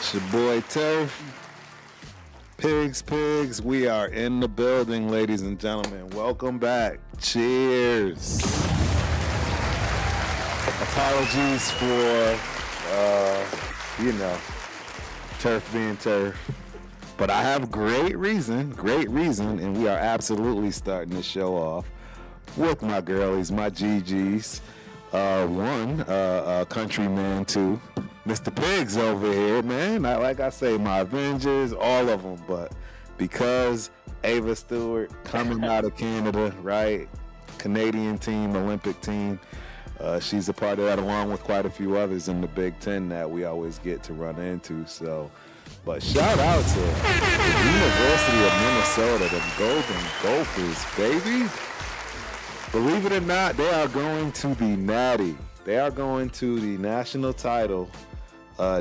It's your boy Turf. Pigs. We are in the building, ladies and gentlemen. Welcome back. Cheers. Apologies for, Turf being Turf. But I have great reason, and we are absolutely starting the show off with my girlies, my GGs. One, countryman, two. Mr. Pigs over here, man. Like I say, my Avengers, all of them. But because Ava Stewart coming out of Canada, right? Canadian team, Olympic team. She's a part of that along with quite a few others in the Big Ten that we always get to run into. So, but shout out to the University of Minnesota, the Golden Gophers, baby. Believe it or not, they are going to the Natty. They are going to the national title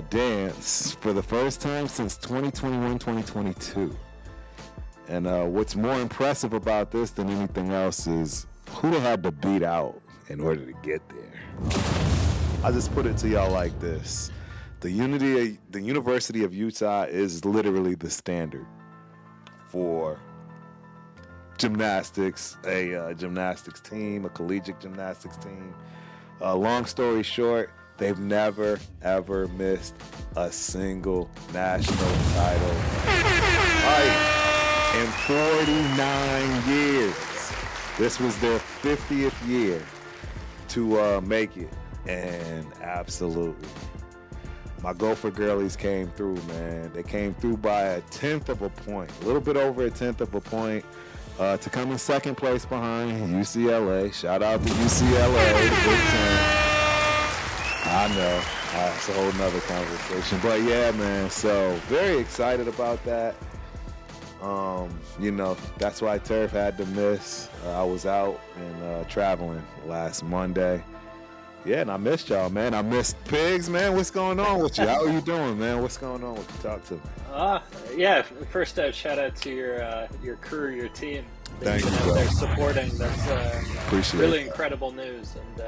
dance for the first time since 2021-2022. And what's more impressive about this than anything else is who they had to beat out in order to get there. I'll just put it to y'all like this. The University of Utah is literally the standard for gymnastics, a gymnastics team, a collegiate gymnastics team. Long story short, they've never, ever missed a single national title fight in 49 years. This was their 50th year to make it, and absolutely. My Gopher girlies came through, man. They came through by a tenth of a point, a little bit over a tenth of a point. To come in second place behind UCLA. Shout out to UCLA, the Big Ten. I know, it's a whole nother conversation. But yeah, man, so very excited about that. That's why Turf had to miss. I was out and traveling last Monday. Yeah, and I missed y'all, man. I missed Pigs, man. What's going on with you? How are you doing, man? What's going on with you? Talk to me. First shout out to your crew, your team. Thank you, bro. They're supporting. That's Appreciate really it. Incredible news. And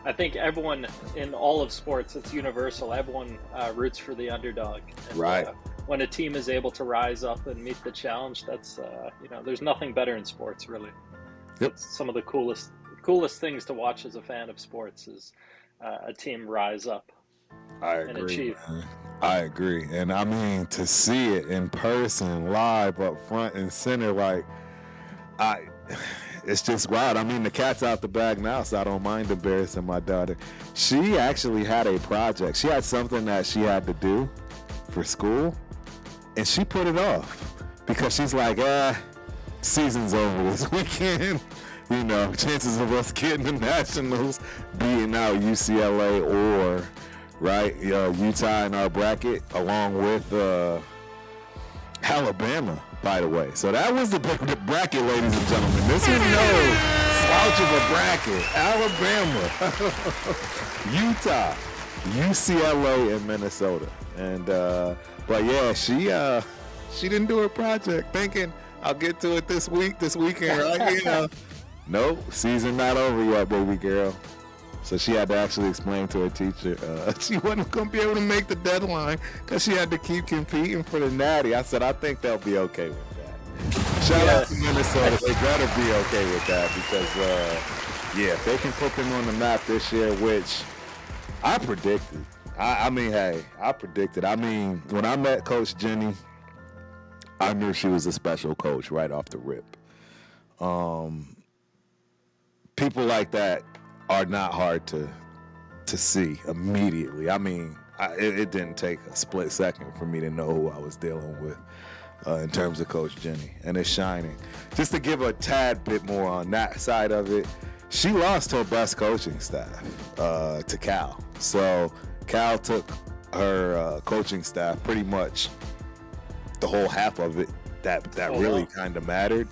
I think everyone in all of sports, it's universal. Everyone roots for the underdog. And, right. When a team is able to rise up and meet the challenge, that's, there's nothing better in sports, really. Yep. It's some of the coolest things to watch as a fan of sports is a team rise up and achieve. Man. I agree. And I mean, to see it in person, live, up front and center, it's just wild. I mean, the cat's out the bag now, so I don't mind embarrassing my daughter. She actually had a project. She had something that she had to do for school, and she put it off because she's like, season's over this weekend. Chances of us getting the Nationals, beating out UCLA or, Utah in our bracket, along with Alabama, by the way. So that was the bracket, ladies and gentlemen. This is no slouch of a bracket. Alabama, Utah, UCLA, and Minnesota. And, but yeah, she didn't do her project thinking, I'll get to it this weekend, right? Nope, season not over yet, baby girl. So she had to actually explain to her teacher she wasn't going to be able to make the deadline because she had to keep competing for the Natty. I said, I think they'll be okay with that. Shout out to Minnesota. They better be okay with that because, if they can put them on the map this year, which I predicted. I predicted. I mean, when I met Coach Jenny, I knew she was a special coach right off the rip. People like that are not hard to see immediately. I mean, it didn't take a split second for me to know who I was dealing with in terms of Coach Jenny, and it's shining. Just to give a tad bit more on that side of it, she lost her best coaching staff to Cal. So Cal took her coaching staff, pretty much the whole half of it that really kind of mattered.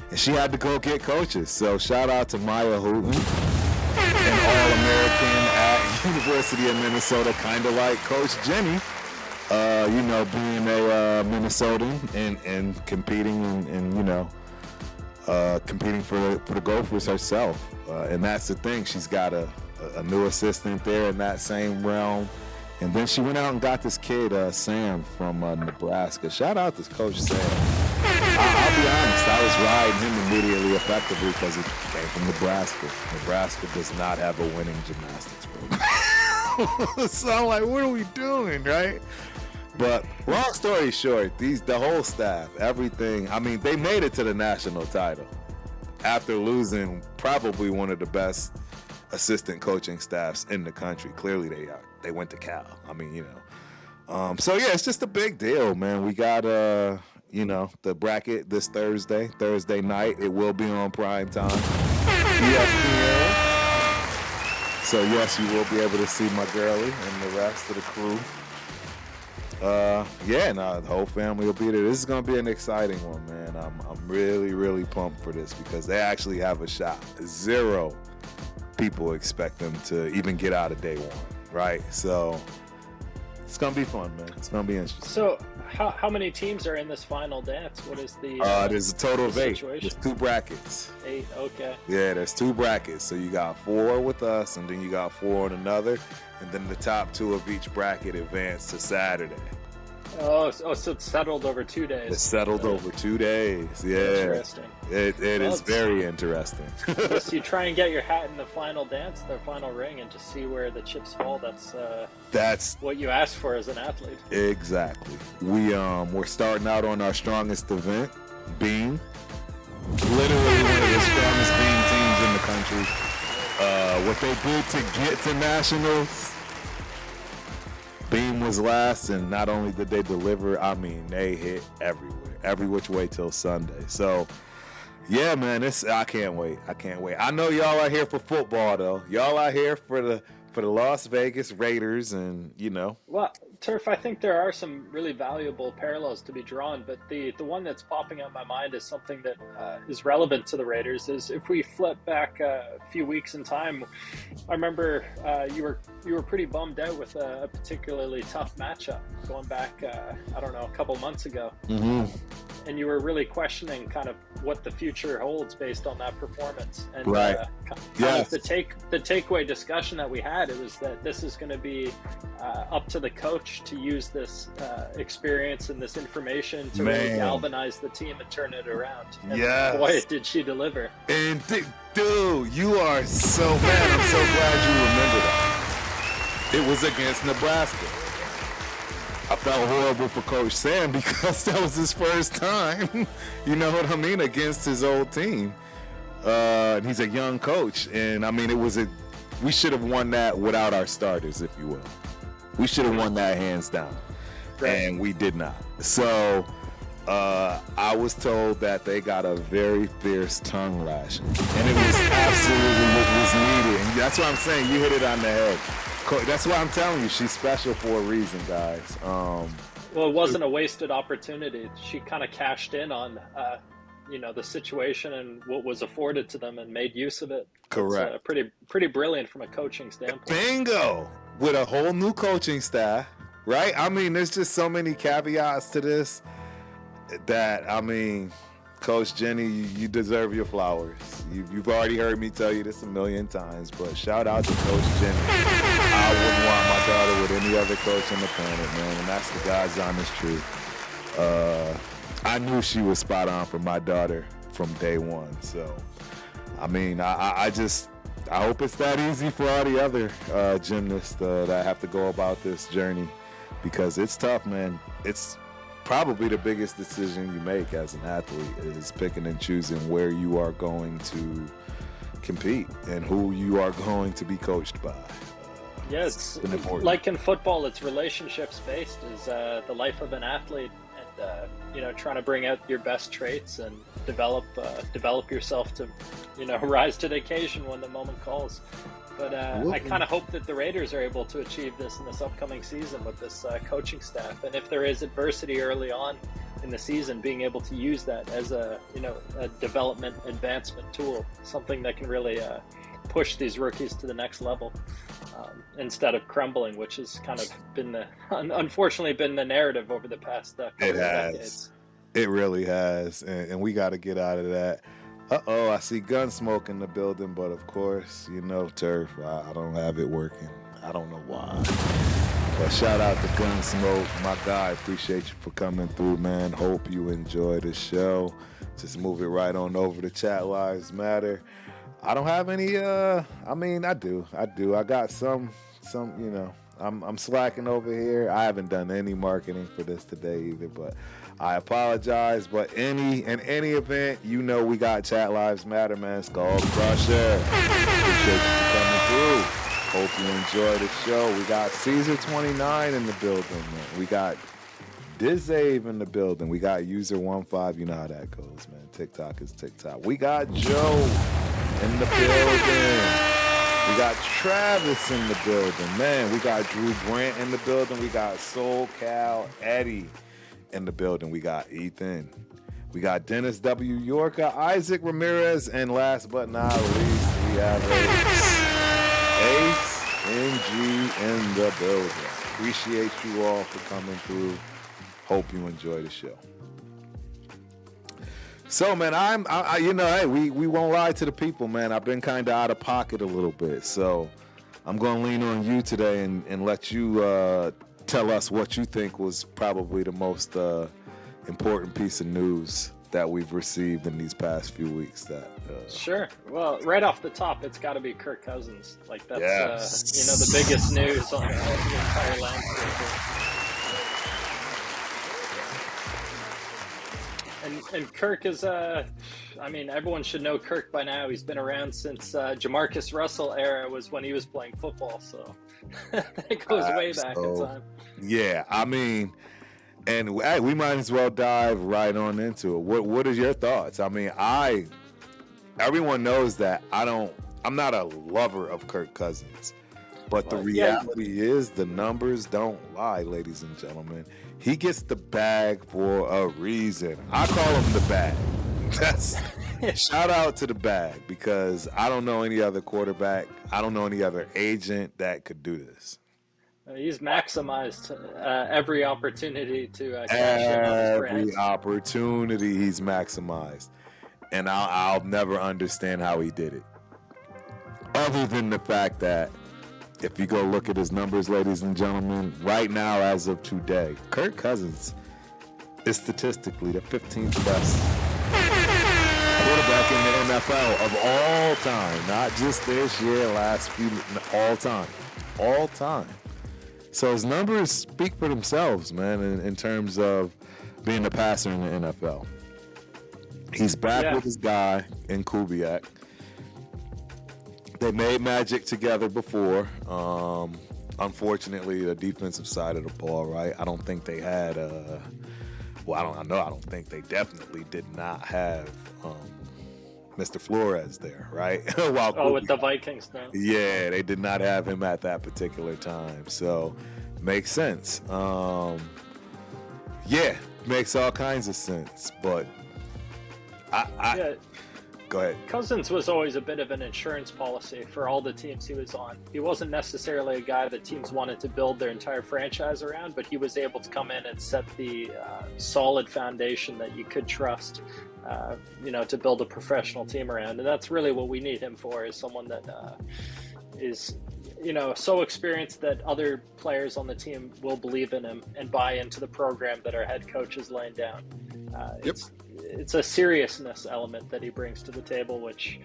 And she had to go get coaches. So shout out to Maya Hooten, an All-American at University of Minnesota, kind of like Coach Jenny, being a Minnesotan and competing and competing for the Gophers herself. And that's the thing. She's got a new assistant there in that same realm. And then she went out and got this kid, Sam, from Nebraska. Shout out to Coach Sam. I'll be honest, I was riding him immediately effectively because it came from Nebraska. Nebraska does not have a winning gymnastics program. So I'm like, what are we doing, right? But long story short, the whole staff, everything, I mean, they made it to the national title after losing probably one of the best assistant coaching staffs in the country. Clearly they went to Cal. I mean, you know. So yeah, it's just a big deal, man. We got you know, the bracket this Thursday night. It will be on prime time. ESPN. So yes, you will be able to see my girlie and the rest of the crew. Yeah, no, the whole family will be there. This is gonna be an exciting one, man. I'm really, really pumped for this because they actually have a shot. 0 people expect them to even get out of day one, right? So it's gonna be fun, man. It's gonna be interesting. So how many teams are in this final dance? What is the there's a total of 8. situation? There's 2 brackets. 8, okay. Yeah, there's 2 brackets. So you got 4 with us, and then you got 4 on another, and then the top 2 of each bracket advance to Saturday. Oh, so it's settled over 2 days. It's settled over 2 days. Yeah, interesting. It is very interesting. Yes, you try and get your hat in the final dance, the final ring, and just see where the chips fall. That's what you ask for as an athlete. Exactly. We're starting out on our strongest event, beam. Literally one of the strongest beam teams in the country. What they did to get to nationals. Beam was last, and not only did they deliver, I mean, they hit everywhere, every which way till Sunday. So, yeah, man, I can't wait. I know y'all are here for football, though. Y'all are here for the Las Vegas Raiders, and you know. Well, Turf, I think there are some really valuable parallels to be drawn, but the one that's popping up in my mind is something that is relevant to the Raiders. Is if we flip back a few weeks in time, I remember you were pretty bummed out with a particularly tough matchup going back, I don't know, a couple months ago. Mm-hmm. And you were really questioning kind of what the future holds based on that performance. And right. Kind of the takeaway discussion that we had, it was that this is going to be up to the coach to use this experience and this information to really galvanize the team and turn it around. And boy, did she deliver. And dude, you are so, man, I'm so glad you remember that. It was against Nebraska. I felt horrible for Coach Sam because that was his first time, you know what I mean, against his old team. And he's a young coach. And, I mean, we should have won that without our starters, if you will. We should have won that hands down. Right. And we did not. So I was told that they got a very fierce tongue lashing. And it was absolutely what was needed. And that's what I'm saying. You hit it on the head. That's why I'm telling you, she's special for a reason, guys. Well, it wasn't a wasted opportunity. She kind of cashed in on, the situation and what was afforded to them and made use of it. Correct. It's pretty brilliant from a coaching standpoint. Bingo! With a whole new coaching staff, right? I mean, there's just so many caveats to this that, I mean, Coach Jenny, you deserve your flowers. You've already heard me tell you this a million times, but shout out to Coach Jenny. I wouldn't want my daughter with any other coach on the planet, man, and that's the God's honest truth. I knew she was spot on for my daughter from day one. So, I mean, I hope it's that easy for all the other gymnasts that have to go about this journey, because it's tough, man. It's probably the biggest decision you make as an athlete is picking and choosing where you are going to compete and who you are going to be coached by. Yeah, it's like in football, it's relationships based, is the life of an athlete, and trying to bring out your best traits and develop yourself to rise to the occasion when the moment calls. But I kind of hope that the Raiders are able to achieve this in this upcoming season with this coaching staff, and if there is adversity early on in the season, being able to use that as a development advancement tool, something that can really push these rookies to the next level, instead of crumbling, which has kind of been unfortunately been the narrative over the past couple of decades. It really has, and we got to get out of that. I see gun smoke in the building, but of course, Turf, I don't have it working. I don't know why. But shout out to Gunsmoke, my guy. Appreciate you for coming through, man. Hope you enjoy the show. Just move it right on over to Chat Lives Matter. I don't have any. I do. I got some. I'm slacking over here. I haven't done any marketing for this today either, but I apologize. But in any event, we got Chat Lives Matter, man. Skull Crusher. Appreciate you for coming through. Hope you enjoy the show. We got Caesar29 in the building, man. We got Dizave in the building. We got User15. You know how that goes, man. TikTok is TikTok. We got Joe in the building. We got Travis in the building. Man, we got Drew Grant in the building. We got Soul Cal Eddie in the building. We got Ethan. We got Dennis W. Yorka, Isaac Ramirez, and last but not least, we have Ace NG in the building. Appreciate you all for coming through. Hope you enjoy the show. So, man, hey, we won't lie to the people, man. I've been kind of out of pocket a little bit, so I'm going to lean on you today and let you tell us what you think was probably the most important piece of news that we've received in these past few weeks. Sure. Well, right off the top, it's got to be Kirk Cousins. Like, that's yes. The biggest news on the entire landscape. And Kirk is, everyone should know Kirk by now. He's been around since Jamarcus Russell era was when he was playing football. So that goes way back in time. Yeah, and hey, we might as well dive right on into it. What are your thoughts? Everyone knows that I'm not a lover of Kirk Cousins, but the reality is the numbers don't lie, ladies and gentlemen. He gets the bag for a reason. I call him the bag. That's shout out to the bag, because I don't know any other quarterback. I don't know any other agent that could do this. He's maximized every opportunity to cash in on his brand. Every opportunity he's maximized. And I'll never understand how he did it. Other than the fact that if you go look at his numbers, ladies and gentlemen, right now as of today, Kirk Cousins is statistically the 15th best quarterback in the NFL of all time. Not just this year, last few, all time. All time. So his numbers speak for themselves, man, in terms of being a passer in the NFL. He's back with his guy in Kubiak. They made magic together before. Unfortunately, the defensive side of the ball, right? I don't think they had I don't think they definitely did not have Mr. Flores there, right? With the Vikings now. Yeah, they did not have him at that particular time. So, makes sense. Makes all kinds of sense. But go ahead. Cousins was always a bit of an insurance policy for all the teams he was on. He wasn't necessarily a guy that teams wanted to build their entire franchise around, but he was able to come in and set the solid foundation that you could trust, to build a professional team around. And that's really what we need him for, is someone that is, so experienced that other players on the team will believe in him and buy into the program that our head coach is laying down. It's a seriousness element that he brings to the table, which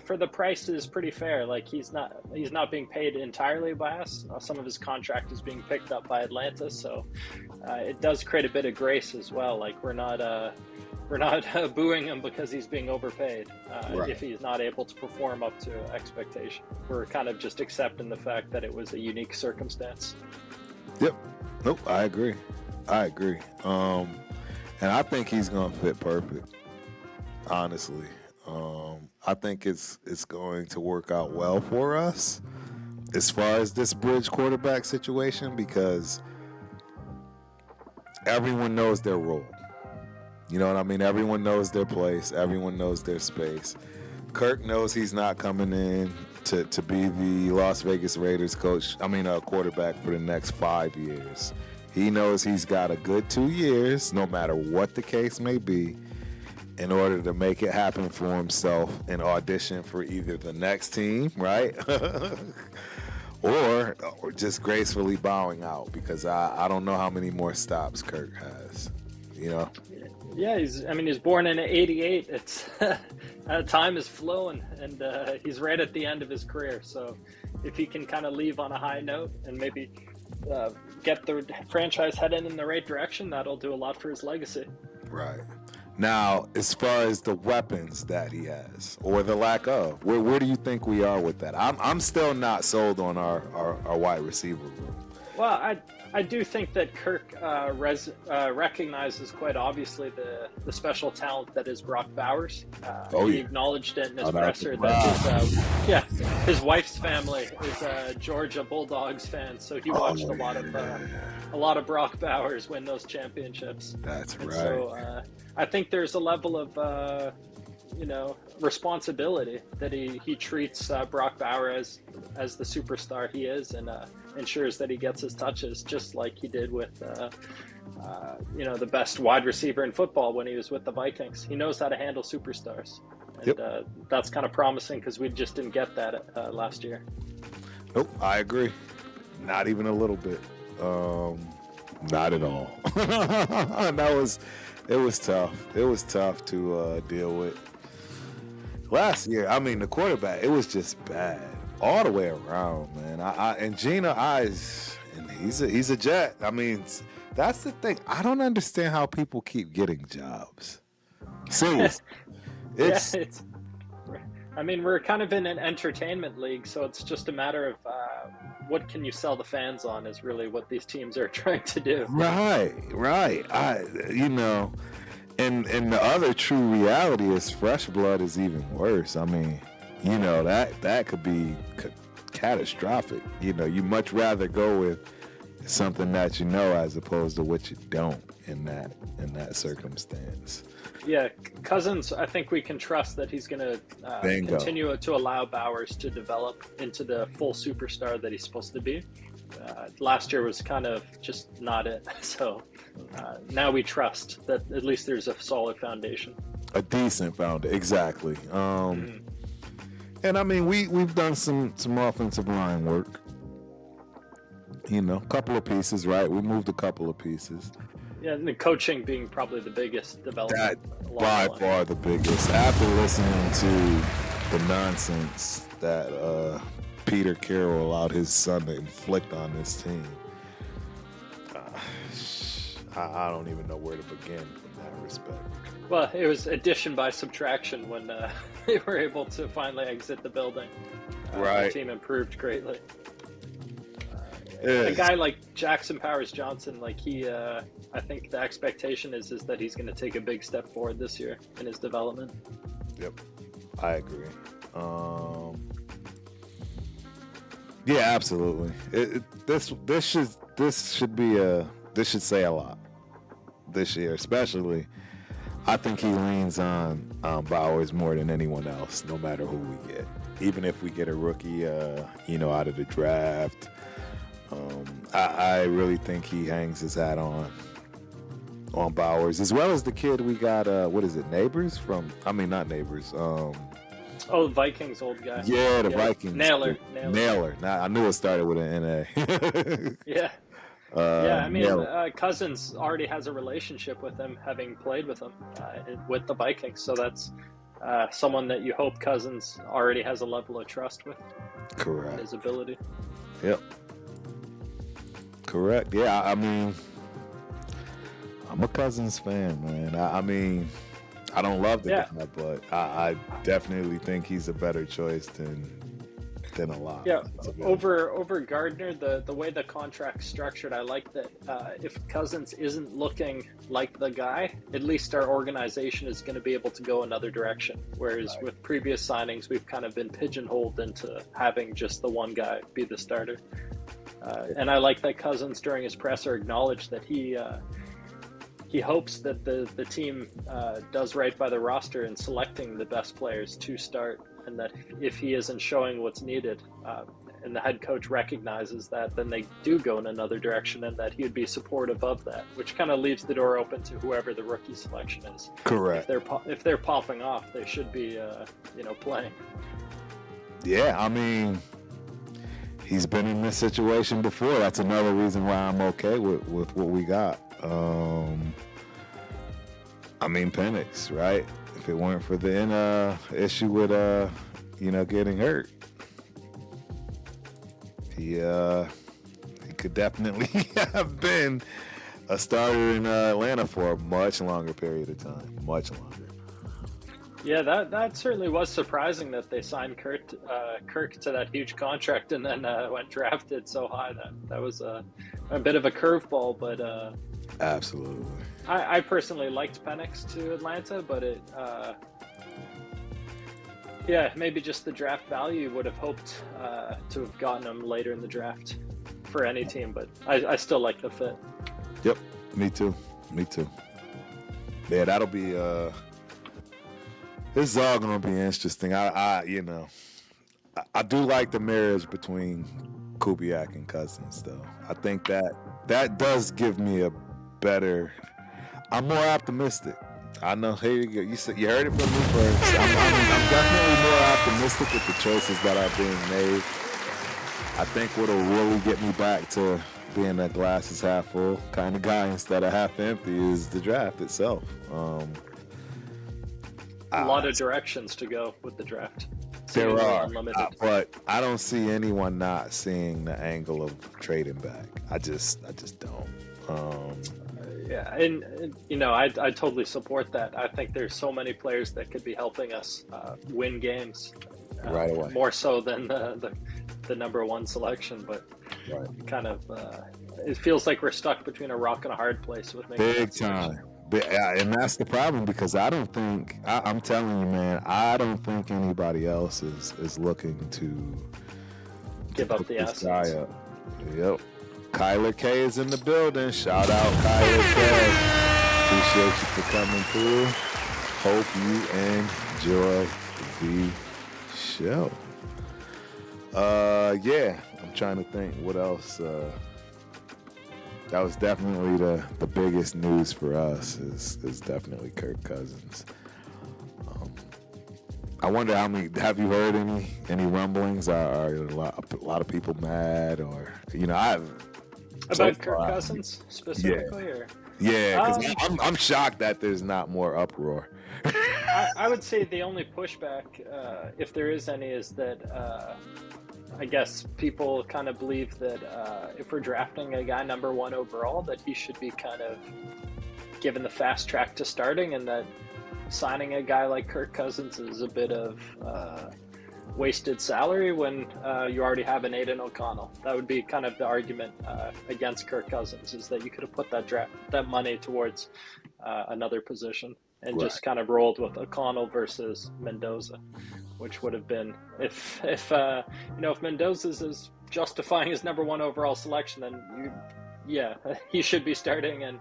for the price is pretty fair. Like, he's not being paid entirely by us. Some of his contract is being picked up by Atlanta, so it does create a bit of grace as well. Like, we're not booing him because he's being overpaid if he's not able to perform up to expectation. We're kind of just accepting the fact that it was a unique circumstance. Yep. Nope. I agree. And I think he's going to fit perfect, honestly. I think it's going to work out well for us as far as this bridge quarterback situation, because everyone knows their role. You know what I mean? Everyone knows their place. Everyone knows their space. Kirk knows he's not coming in to be the Las Vegas Raiders quarterback for the next 5 years. He knows he's got a good 2 years, no matter what the case may be, in order to make it happen for himself and audition for either the next team, right? Or or just gracefully bowing out? Because I don't know how many more stops Kirk has. You know? Yeah, he's born in '88. It's time is flowing, and he's right at the end of his career. So if he can kind of leave on a high note and maybe get the franchise heading in the right direction, that'll do a lot for his legacy. Right. Now, as far as the weapons that he has, or the lack of, where do you think we are with that? I'm still not sold on our wide receiver room. Well, I do think that Kirk recognizes quite obviously the special talent that is Brock Bowers. He acknowledged it in his presser that his wife's family is a Georgia Bulldogs fan, so he watched a lot of Brock Bowers win those championships. That's right. So I think there's a level of responsibility that he treats Brock Bowers as the superstar he is, and ensures that he gets his touches just like he did with the best wide receiver in football when he was with the Vikings. He knows how to handle superstars, and that's kind of promising because we just didn't get that last year. Nope, I agree. Not even a little bit. Not at all. It was tough. It was tough to deal with. Last year, I mean, the quarterback, it was just bad all the way around, man. And Gina, and he's a Jet. I mean, that's the thing. I don't understand how people keep getting jobs. Seriously. We're kind of in an entertainment league, so it's just a matter of what can you sell the fans on is really what these teams are trying to do. Right. And the other true reality is fresh blood is even worse. I mean, that could be catastrophic. You much rather go with something that you know as opposed to what you don't in that circumstance. Yeah, Cousins, I think we can trust that he's going to continue to allow Bowers to develop into the full superstar that he's supposed to be. Last year was kind of just not it. So now we trust that at least there's a solid foundation. A decent foundation, exactly. And I mean, we've done some offensive line work. A couple of pieces, right? We moved a couple of pieces. Yeah, and the coaching being probably the biggest development. That by far the biggest. After listening to the nonsense that Peter Carroll allowed his son to inflict on this team, I don't even know where to begin from that respect. Well, it was addition by subtraction when they were able to finally exit the building. Right. The team improved greatly. A guy like Jackson Powers-Johnson, I think the expectation is that he's going to take a big step forward this year in his development. Yep, I agree. Yeah, absolutely. This should say a lot this year, especially. I think he leans on Bowers more than anyone else, no matter who we get. Even if we get a rookie, out of the draft, I really think he hangs his hat on Bowers, as well as the kid we got. Neighbors from? I mean, not Neighbors. Vikings old guy. Yeah, the Vikings. Naylor. Now, I knew it started with an N-A. Yeah. Cousins already has a relationship with him, having played with him with the Vikings. So that's someone that you hope Cousins already has a level of trust with. Correct. His ability. Yep. Correct. Yeah, I mean, I'm a Cousins fan, man. I don't love the guy, but I definitely think he's a better choice than a lot. Yeah, over Gardner, the way the contract's structured, I like that if Cousins isn't looking like the guy, at least our organization is going to be able to go another direction. Whereas with previous signings, we've kind of been pigeonholed into having just the one guy be the starter. And I like that Cousins, during his presser, acknowledged that he hopes that the team does right by the roster in selecting the best players to start, and that if he isn't showing what's needed, and the head coach recognizes that, then they do go in another direction, and that he would be supportive of that, which kind of leaves the door open to whoever the rookie selection is. Correct. If they're popping off, they should be playing. Yeah, I mean, he's been in this situation before. That's another reason why I'm okay with what we got. I mean, Penix, right? If it weren't for the issue with getting hurt, he could definitely have been a starter in Atlanta for a much longer period of time, much longer. Yeah, that certainly was surprising that they signed Kirk to that huge contract and then went drafted so high. That was a bit of a curveball, but absolutely. I personally liked Penix to Atlanta, but maybe just the draft value. Would have hoped to have gotten him later in the draft for any team, but I still like the fit. Yep, me too. Yeah, that'll be this is all gonna be interesting. I do like the marriage between Kubiak and Cousins, though. I think that does give me a better. I'm more optimistic. I know. Here you go. You heard it from me first. I'm definitely more optimistic with the choices that are being made. I think what'll really get me back to being a glass is half full kind of guy instead of half empty is the draft itself. A lot of directions to go with the draft. There are, but I don't see anyone not seeing the angle of trading back. I just don't. Yeah, and I totally support that. I think there's so many players that could be helping us win games right away, more so than the number one selection. But kind of, it feels like we're stuck between a rock and a hard place with making big time. And that's the problem because I don't think I'm telling you, man. I don't think anybody else is looking to give up the assets. Yep. Kyler K is in the building. Shout out Kyler K. Appreciate you for coming through. Hope you enjoy the show. I'm trying to think what else. That was definitely the biggest news for us is definitely Kirk Cousins. I wonder how many. Have you heard any rumblings? Are a lot of people mad, or I've about Kirk Cousins specifically, or because I'm shocked that there's not more uproar. I would say the only pushback, if there is any, is that I guess people kind of believe that if we're drafting a guy number one overall, that he should be kind of given the fast track to starting, and that signing a guy like Kirk Cousins is a bit of wasted salary when you already have an Aiden O'Connell. That would be kind of the argument against Kirk Cousins, is that you could have put that money towards another position and just kind of rolled with O'Connell versus Mendoza, which would have been if Mendoza's is justifying his number one overall selection, then he should be starting. And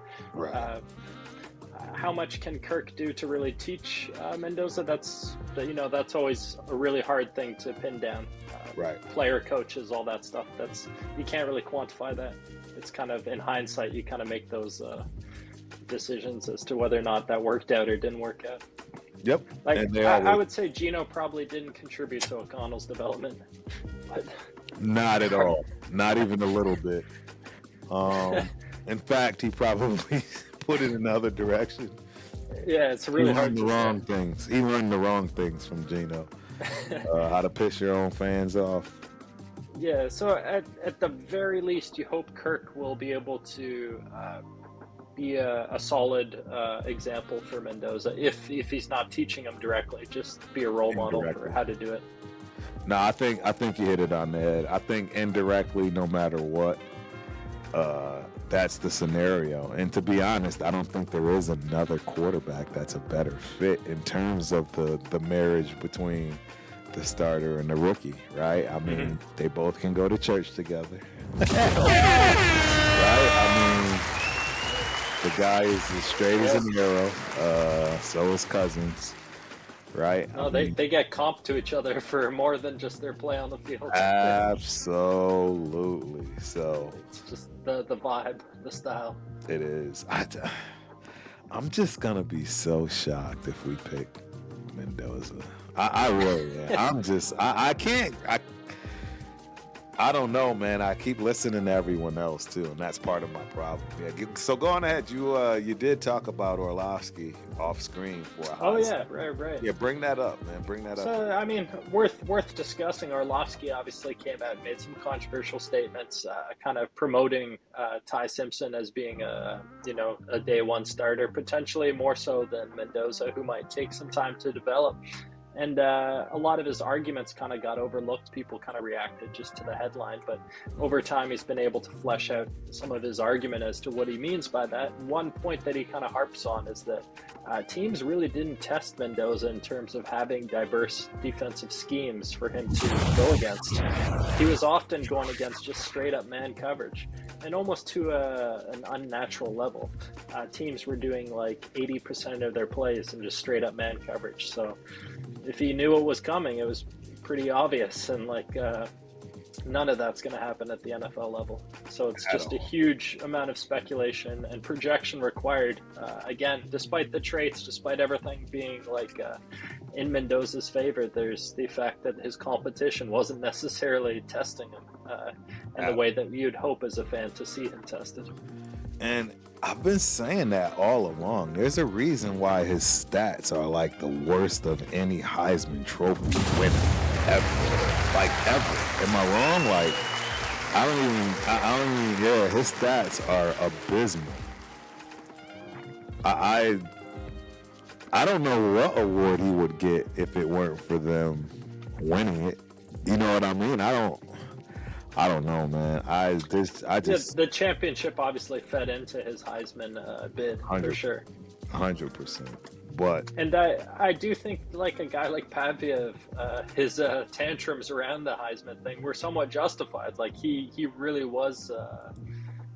how much can Kirk do to really teach Mendoza? That's always a really hard thing to pin down. Player coaches, all that stuff. You can't really quantify that. It's kind of in hindsight, you kind of make those decisions as to whether or not that worked out or didn't work out. Yep. I would say Gino probably didn't contribute to O'Connell's development. But not at all. Not even a little bit. In fact, he probably put it in the other direction. Yeah, it's really hard to say. He learned the wrong things from Gino. How to piss your own fans off. Yeah, so at the very least, you hope Kirk will be able to be a solid example for Mendoza. If he's not teaching him directly, just be a role model for how to do it. No, I think you hit it on the head. I think indirectly, no matter what, that's the scenario. And to be honest, I don't think there is another quarterback that's a better fit in terms of the marriage between the starter and the rookie, right? I mean, they both can go to church together. Right? I mean, the guy is as straight as an arrow. So is Cousins. Right? No, they get comped to each other for more than just their play on the field. Absolutely. So it's just the vibe, the style. It is. I'm just gonna be so shocked if we pick Mendoza. I really am. I can't. I don't know, man. I keep listening to everyone else too, and that's part of my problem. Yeah. So go on ahead. You did talk about Orlovsky off screen for a hot Oh yeah, second. right. Yeah, bring that up, man. Bring that up. So I mean, worth discussing. Orlovsky obviously came out and made some controversial statements, kind of promoting Ty Simpson as being a day one starter, potentially more so than Mendoza, who might take some time to develop. And a lot of his arguments kind of got overlooked. People kind of reacted just to the headline. But over time, he's been able to flesh out some of his argument as to what he means by that. One point that he kind of harps on is that teams really didn't test Mendoza in terms of having diverse defensive schemes for him to go against. He was often going against just straight up man coverage, and almost to an unnatural level. Teams were doing like 80% of their plays in just straight up man coverage. So if he knew what was coming, it was pretty obvious, and none of that's going to happen at the NFL level. So it's just a huge amount of speculation and projection required. Again, despite the traits, despite everything being in Mendoza's favor, there's the fact that his competition wasn't necessarily testing him in the way that you'd hope as a fan to see him tested. And I've been saying that all along. There's a reason why his stats are like the worst of any Heisman Trophy winner ever. Like ever. Am I wrong? Like I don't even. Yeah, his stats are abysmal. I don't know what award he would get if it weren't for them winning it. You know what I mean? I don't know, man. I just the championship obviously fed into his Heisman bid for sure. 100%. But I do think like a guy like Paviev, his tantrums around the Heisman thing were somewhat justified. Like he really was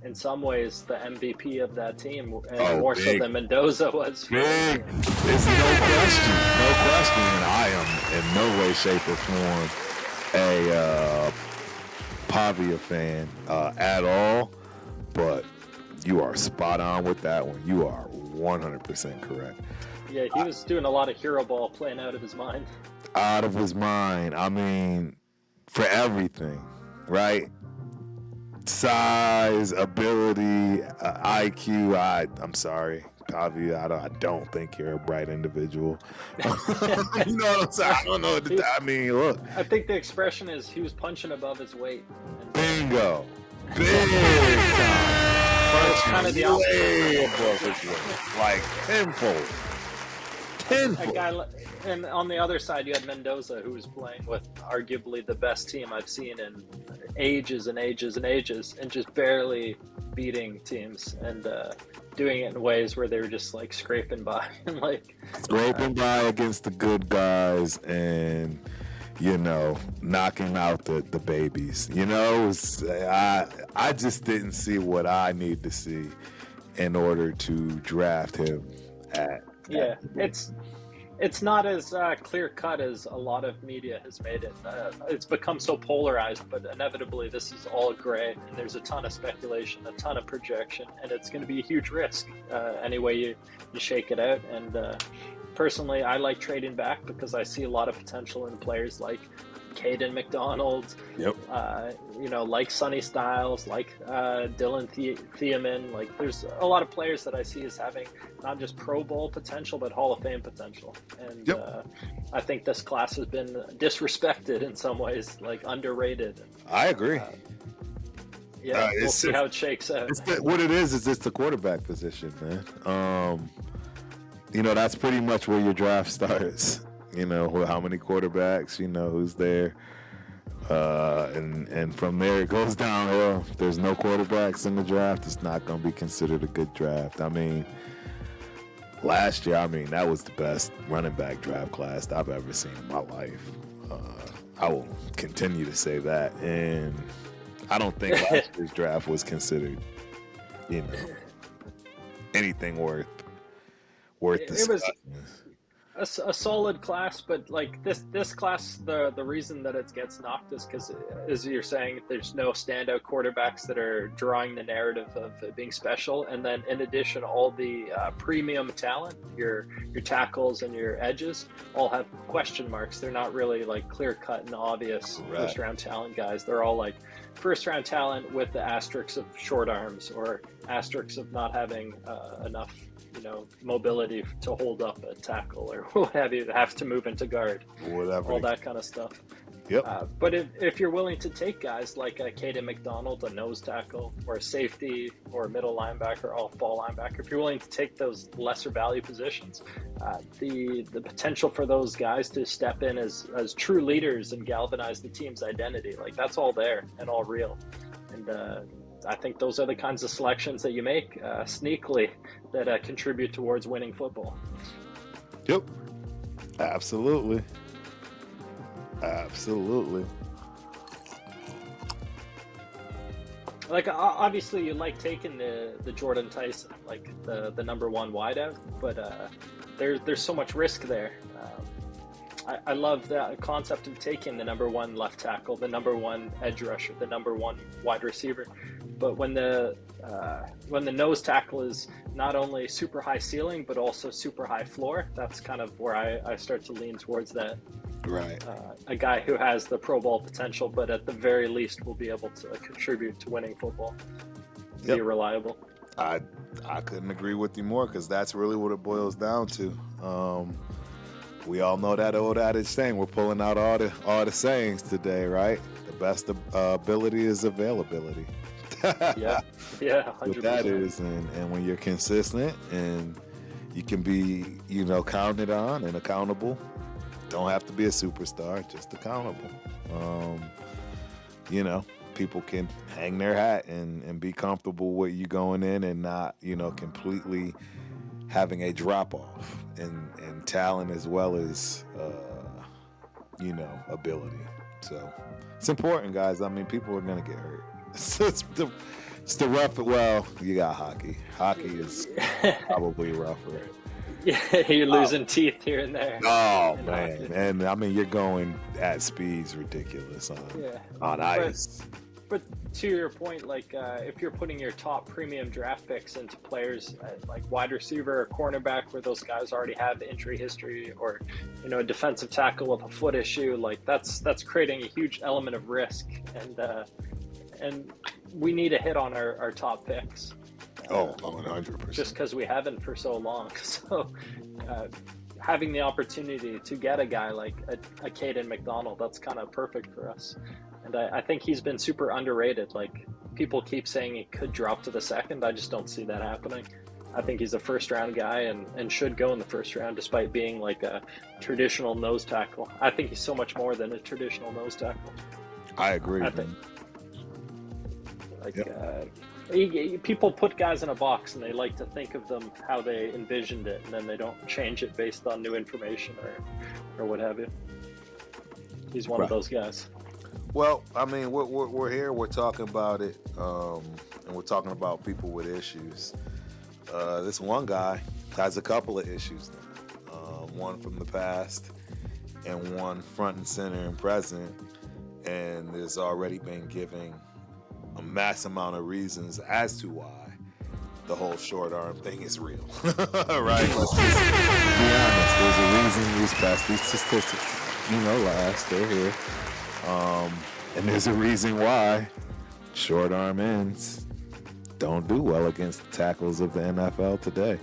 in some ways the MVP of that team, and more so than Mendoza was. Big. There's no question. No question. And I am in no way, shape, or form a Pavia fan at all, but you are spot on with that one. You are 100% correct. Yeah, he was doing a lot of hero ball, playing out of his mind. Out of his mind. I mean, for everything, right? Size, ability, IQ. I'm sorry, Pavia. I don't think you're a bright individual. You know what I'm saying? I don't know. I mean, look. I think the expression is he was punching above his weight. Bingo. Big time. It's kind of the way opposite. above his weight. Like tenfold. A guy, and on the other side, you had Mendoza, who was playing with arguably the best team I've seen in ages and ages and ages, and just barely beating teams and doing it in ways where they were just like scraping by and scraping by against the good guys and knocking out the babies. I just didn't see what I need to see in order to draft him at. Yeah, it's not as clear cut as a lot of media has made it. It's become so polarized, but inevitably this is all gray, and there's a ton of speculation, a ton of projection, and it's going to be a huge risk any way you shake it out. And personally, I like trading back because I see a lot of potential in players like Caden McDonald, like Sonny Styles, like Dylan Thiemann. Like, there's a lot of players that I see as having not just Pro Bowl potential, but Hall of Fame potential. And I think this class has been disrespected in some ways, like underrated. I agree. We'll see how it shakes out. What it is it's the quarterback position, man. That's pretty much where your draft starts. How many quarterbacks, who's there. And from there it goes downhill. If there's no quarterbacks in the draft, it's not going to be considered a good draft. I mean, last year, that was the best running back draft class I've ever seen in my life. I will continue to say that. And I don't think last year's draft was considered, anything worth discussing. a solid class, but like this class, the reason that it gets knocked is because, as you're saying, there's no standout quarterbacks that are drawing the narrative of it being special, and then in addition, all the premium talent, your tackles and your edges, all have question marks. They're not really like clear cut and obvious first round talent guys. They're all like first round talent with the asterisks of short arms or asterisks of not having enough mobility to hold up a tackle or what have you, have to move into guard, whatever, all that kind of stuff. Yep. But if you're willing to take guys like a Caden McDonald, a nose tackle, or a safety, or a middle linebacker, or a fall linebacker, if you're willing to take those lesser value positions, the potential for those guys to step in as true leaders and galvanize the team's identity, like that's all there and all real. And I think those are the kinds of selections that you make sneakily that contribute towards winning football. Yep. Absolutely. Like obviously you like taking the Jordan Tyson, like the number one wideout, but there's so much risk there. I love the concept of taking the number one left tackle, the number one edge rusher, the number one wide receiver. But when the nose tackle is not only super high ceiling, but also super high floor, that's kind of where I start to lean towards that. Right. A guy who has the Pro Bowl potential, but at the very least will be able to contribute to winning football, be reliable. I couldn't agree with you more, because that's really what it boils down to. We all know that old adage saying, we're pulling out all the sayings today, right? The best ability is availability. Yeah, 100%. What that is, and when you're consistent and you can be, counted on and accountable. Don't have to be a superstar, just accountable. People can hang their hat and be comfortable with you going in and not, completely having a drop off in talent as well as, ability. So it's important, guys. I mean, people are going to get hurt. It's the rough. Well, you got hockey. Hockey is probably rougher. Yeah, you're losing teeth here and there. Oh, man. And, I mean, you're going at speeds ridiculous on ice. But to your point, like, if you're putting your top premium draft picks into players like wide receiver or cornerback where those guys already have injury history, or, a defensive tackle with a foot issue, like that's creating a huge element of risk. And we need a hit on our top picks. 100%. Just because we haven't for so long. So having the opportunity to get a guy like a Caden McDonald, that's kind of perfect for us. And I think he's been super underrated. Like, people keep saying he could drop to the second. I just don't see that happening. I think he's a first round guy and should go in the first round, despite being like a traditional nose tackle. I think he's so much more than a traditional nose tackle. I agree. I think. People put guys in a box and they like to think of them how they envisioned it, and then they don't change it based on new information or what have you. He's one of those guys. Well, I mean, we're here, we're talking about it, and we're talking about people with issues. This one guy has a couple of issues now. One from the past and one front and center and present, and there's already been giving a mass amount of reasons as to why the whole short arm thing is real. Right? Let's just be honest. There's a reason these past these statistics, last. They're here. And there's a reason why short arm ends don't do well against the tackles of the NFL today.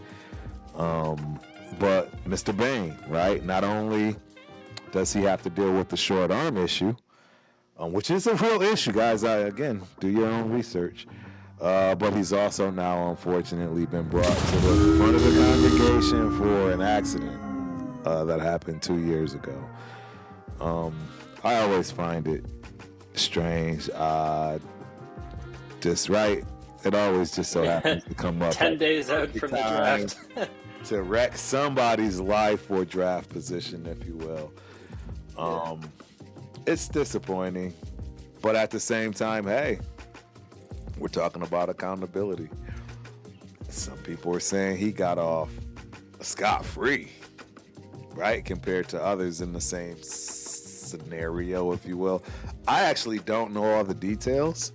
But Mr. Bain, right? Not only does he have to deal with the short arm issue, which is a real issue, guys. Again, do your own research. But he's also now, unfortunately, been brought to the front of the congregation for an accident that happened 2 years ago. I always find it strange, just right. It always just so happens to come up 10 days out from the draft to wreck somebody's life or draft position, if you will. It's disappointing, but at the same time, hey, we're talking about accountability. Some people are saying he got off scot-free, right, compared to others in the same scenario, if you will. I actually don't know all the details,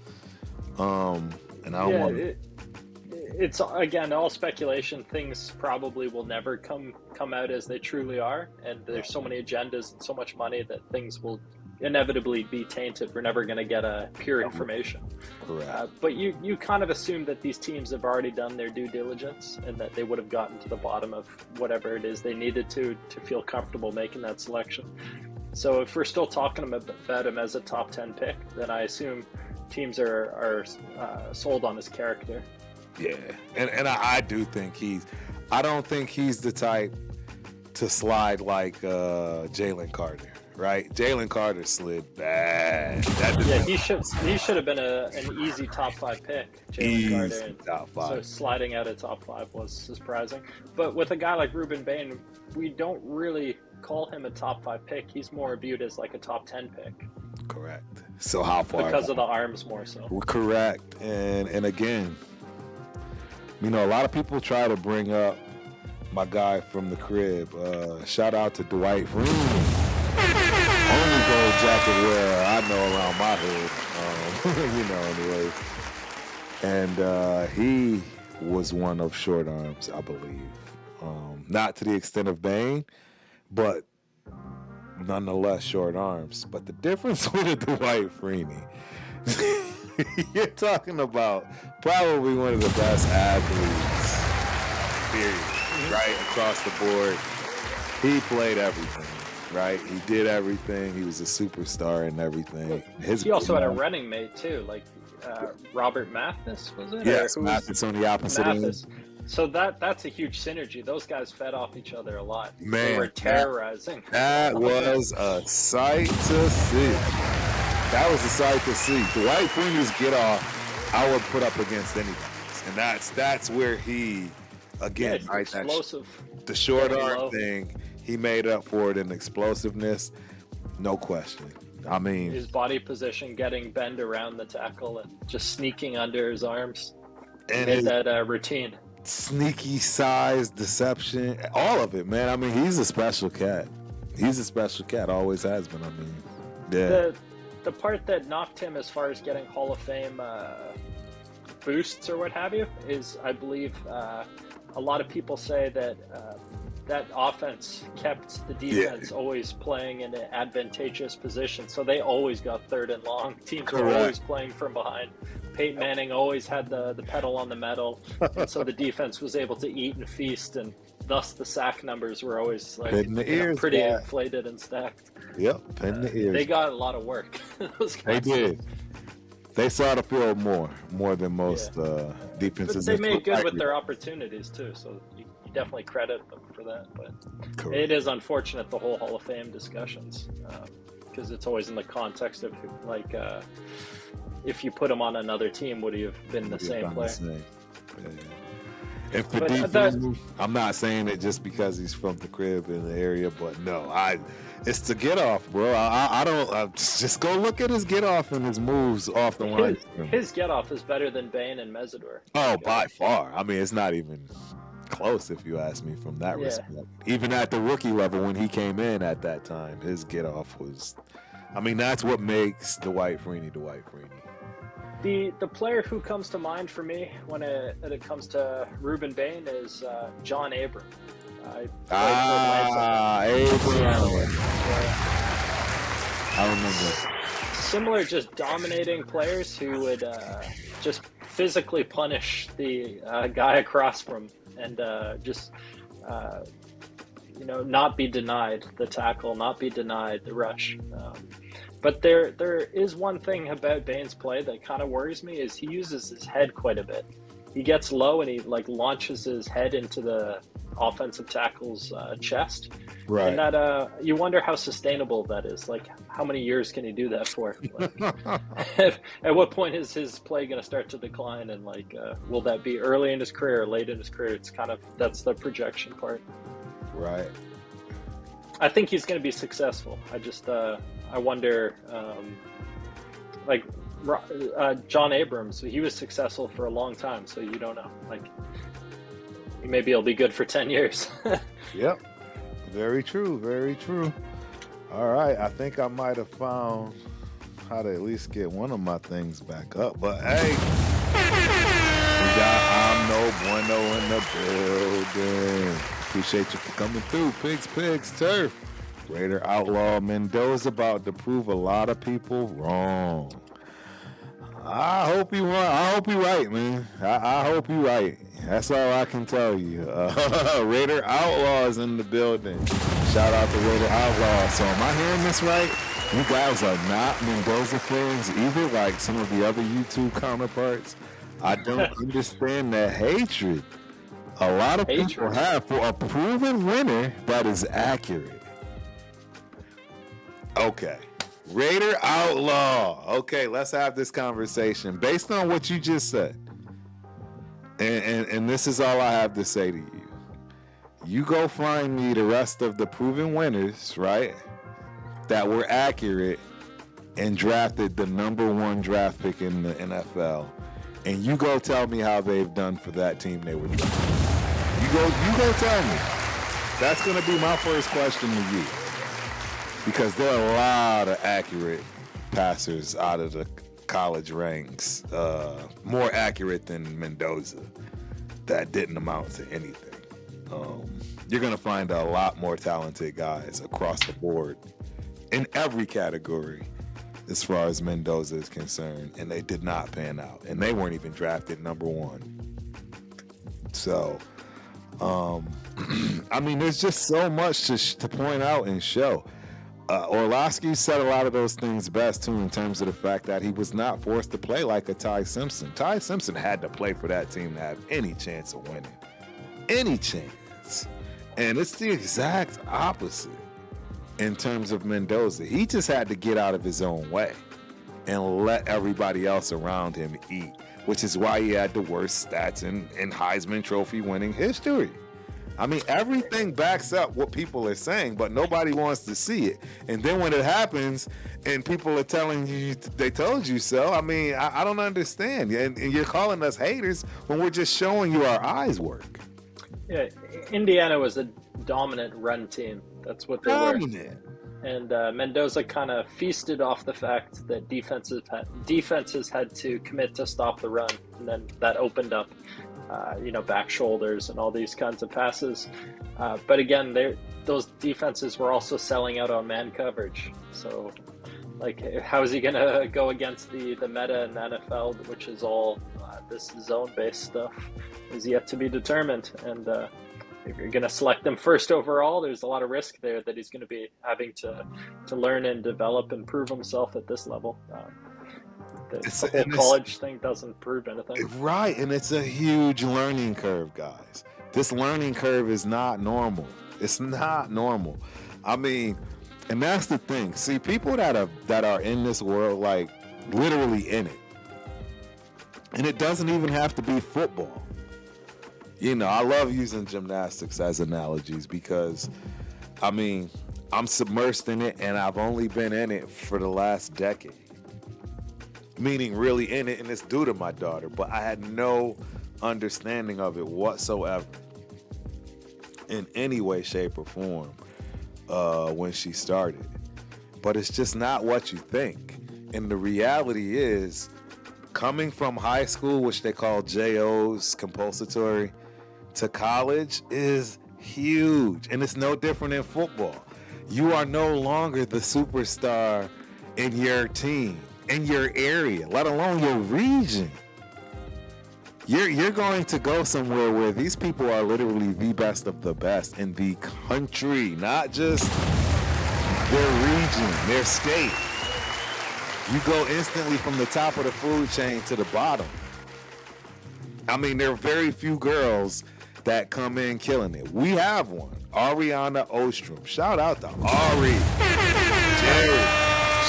and I don't want to. It's again all speculation. Things probably will never come out as they truly are, and there's so many agendas and so much money that things will inevitably be tainted. We're never going to get a pure information. Correct. But you kind of assume that these teams have already done their due diligence and that they would have gotten to the bottom of whatever it is they needed to feel comfortable making that selection. So if we're still talking about him as a top 10 pick, then I assume teams are sold on his character. Yeah, and I do think I don't think he's the type to slide like Jalen Carter. Right, Jalen Carter slid bad. He should have been an easy top 5 pick. Jalen Carter, and top 5. So sliding out of top 5 was surprising. But with a guy like Ruben Bain, we don't really call him a top 5 pick. He's more viewed as like a top 10 pick. Correct. So how far? Because of the arms, more so. Correct. And again, you know, a lot of people try to bring up my guy from the crib. Shout out to Dwight Freeney. Only gold jacket wearer I know around my hood, you know, anyways. And he was one of short arms, I believe. Not to the extent of Bane, but nonetheless short arms. But the difference with a Dwight Freeney, you're talking about probably one of the best athletes, period, right, across the board. He played everything. Right, he did everything. He was a superstar and everything. He also had a running mate too, like Robert Mathis, was it? Yes, Mathis on the opposite end. So that's a huge synergy. Those guys fed off each other a lot. Man, they were terrorizing. That was a sight to see. That was a sight to see. Dwight Freeney's get off, I would put up against anybody, and that's where he again, right? Explosive. The short arm thing. He made up for it in explosiveness, no question. I mean, his body position, getting bend around the tackle and just sneaking under his arms, and that routine. Sneaky size, deception, all of it, man. I mean, he's a special cat. He's a special cat, always has been. I mean, yeah. The part that knocked him as far as getting Hall of Fame boosts or what have you is, I believe, a lot of people say that that offense kept the defense always playing in an advantageous position, so they always got third and long. Teams were always playing from behind. Peyton Manning always had the pedal on the metal, and so the defense was able to eat and feast, and thus the sack numbers were always like pretty inflated and stacked. Yep, pin the ears. They got a lot of work. Those guys they did. They saw the field more than most defenses. But they made good with their opportunities too, so you definitely credit them for that. But it is unfortunate, the whole Hall of Fame discussions, because it's always in the context of like if you put him on another team, would he have been the same player? If the defense, I'm not saying it just because he's from the crib in the area, but no, it's the get off, bro. I don't just go look at his get off and his moves off the line. His get off is better than Bane and Mesidor. Oh, by far. I mean, it's not even close if you ask me from that respect. Even at the rookie level when he came in at that time, his get off was. I mean, that's what makes Dwight Freeney Dwight Freeney. The player who comes to mind for me when it comes to Ruben Bain is John Abram. Abram. I remember. Similar, just dominating players who would just physically punish the guy across from and just not be denied the tackle, not be denied the rush. But there is one thing about Bain's play that kind of worries me is he uses his head quite a bit. He gets low and he launches his head into the offensive tackle's chest. Right. And that you wonder how sustainable that is. Like, how many years can he do that for? Like, at what point is his play going to start to decline? And will that be early in his career or late in his career? It's kind of, that's the projection part. Right. I think he's going to be successful. I just, I wonder, John Abrams, he was successful for a long time, so you don't know. Maybe he'll be good for 10 years. Yep. Very true. Very true. All right. I think I might have found how to at least get one of my things back up. But hey, we got I'm No Bueno in the building. Appreciate you for coming through. Pigs, Turf. Raider Outlaw Mendoza about to prove a lot of people wrong. I hope you right, man. I hope you right. That's all I can tell you. Raider Outlaw is in the building. Shout out to Raider Outlaw. So am I hearing this right? You guys are not Mendoza fans either, like some of the other YouTube counterparts. I don't understand that hatred a lot of people have for a proven winner that is accurate. Okay. Raider Outlaw. Okay, let's have this conversation based on what you just said. And this is all I have to say to you. You go find me the rest of the proven winners, right? That were accurate and drafted the #1 draft pick in the NFL. And you go tell me how they've done for that team they were drafted. You go tell me. That's going to be my first question to you. Because there are a lot of accurate passers out of the college ranks, more accurate than Mendoza, that didn't amount to anything. You're going to find a lot more talented guys across the board in every category as far as Mendoza is concerned, and they did not pan out. And they weren't even drafted #1. So, I mean, there's just so much to point out and show. Orlovsky said a lot of those things best, too, in terms of the fact that he was not forced to play like a Ty Simpson. Ty Simpson had to play for that team to have any chance of winning. Any chance. And it's the exact opposite in terms of Mendoza. He just had to get out of his own way and let everybody else around him eat, which is why he had the worst stats in Heisman Trophy winning history. I mean, everything backs up what people are saying, but nobody wants to see it. And then when it happens and people are telling you they told you so, I mean, I don't understand. And you're calling us haters when we're just showing you our eyes work. Yeah, Indiana was a dominant run team. That's what they were. And Mendoza kind of feasted off the fact that defenses had to commit to stop the run. And then that opened up back shoulders and all these kinds of passes. But again, those defenses were also selling out on man coverage. So, like, how is he going to go against the meta in the NFL, which is all this zone-based stuff, is yet to be determined. And if you're going to select them first overall, there's a lot of risk there that he's going to be having to learn and develop and prove himself at this level. The whole college thing doesn't prove anything. Right, and it's a huge learning curve, guys. This learning curve is not normal. It's not normal. I mean, and that's the thing. See, people that are in this world, like, literally in it, and it doesn't even have to be football. You know, I love using gymnastics as analogies because, I mean, I'm submersed in it, and I've only been in it for the last decade. Meaning really in it, and it's due to my daughter, but I had no understanding of it whatsoever in any way, shape, or form when she started. But it's just not what you think. And the reality is, coming from high school, which they call JOs, compulsory, to college is huge. And it's no different in football. You are no longer the superstar in your team, in your area, let alone your region. You're going to go somewhere where these people are literally the best of the best in the country, not just their region, their state. You go instantly from the top of the food chain to the bottom. I mean, there are very few girls that come in killing it. We have one, Ariana Ostrom. Shout out to Ari. Jerry.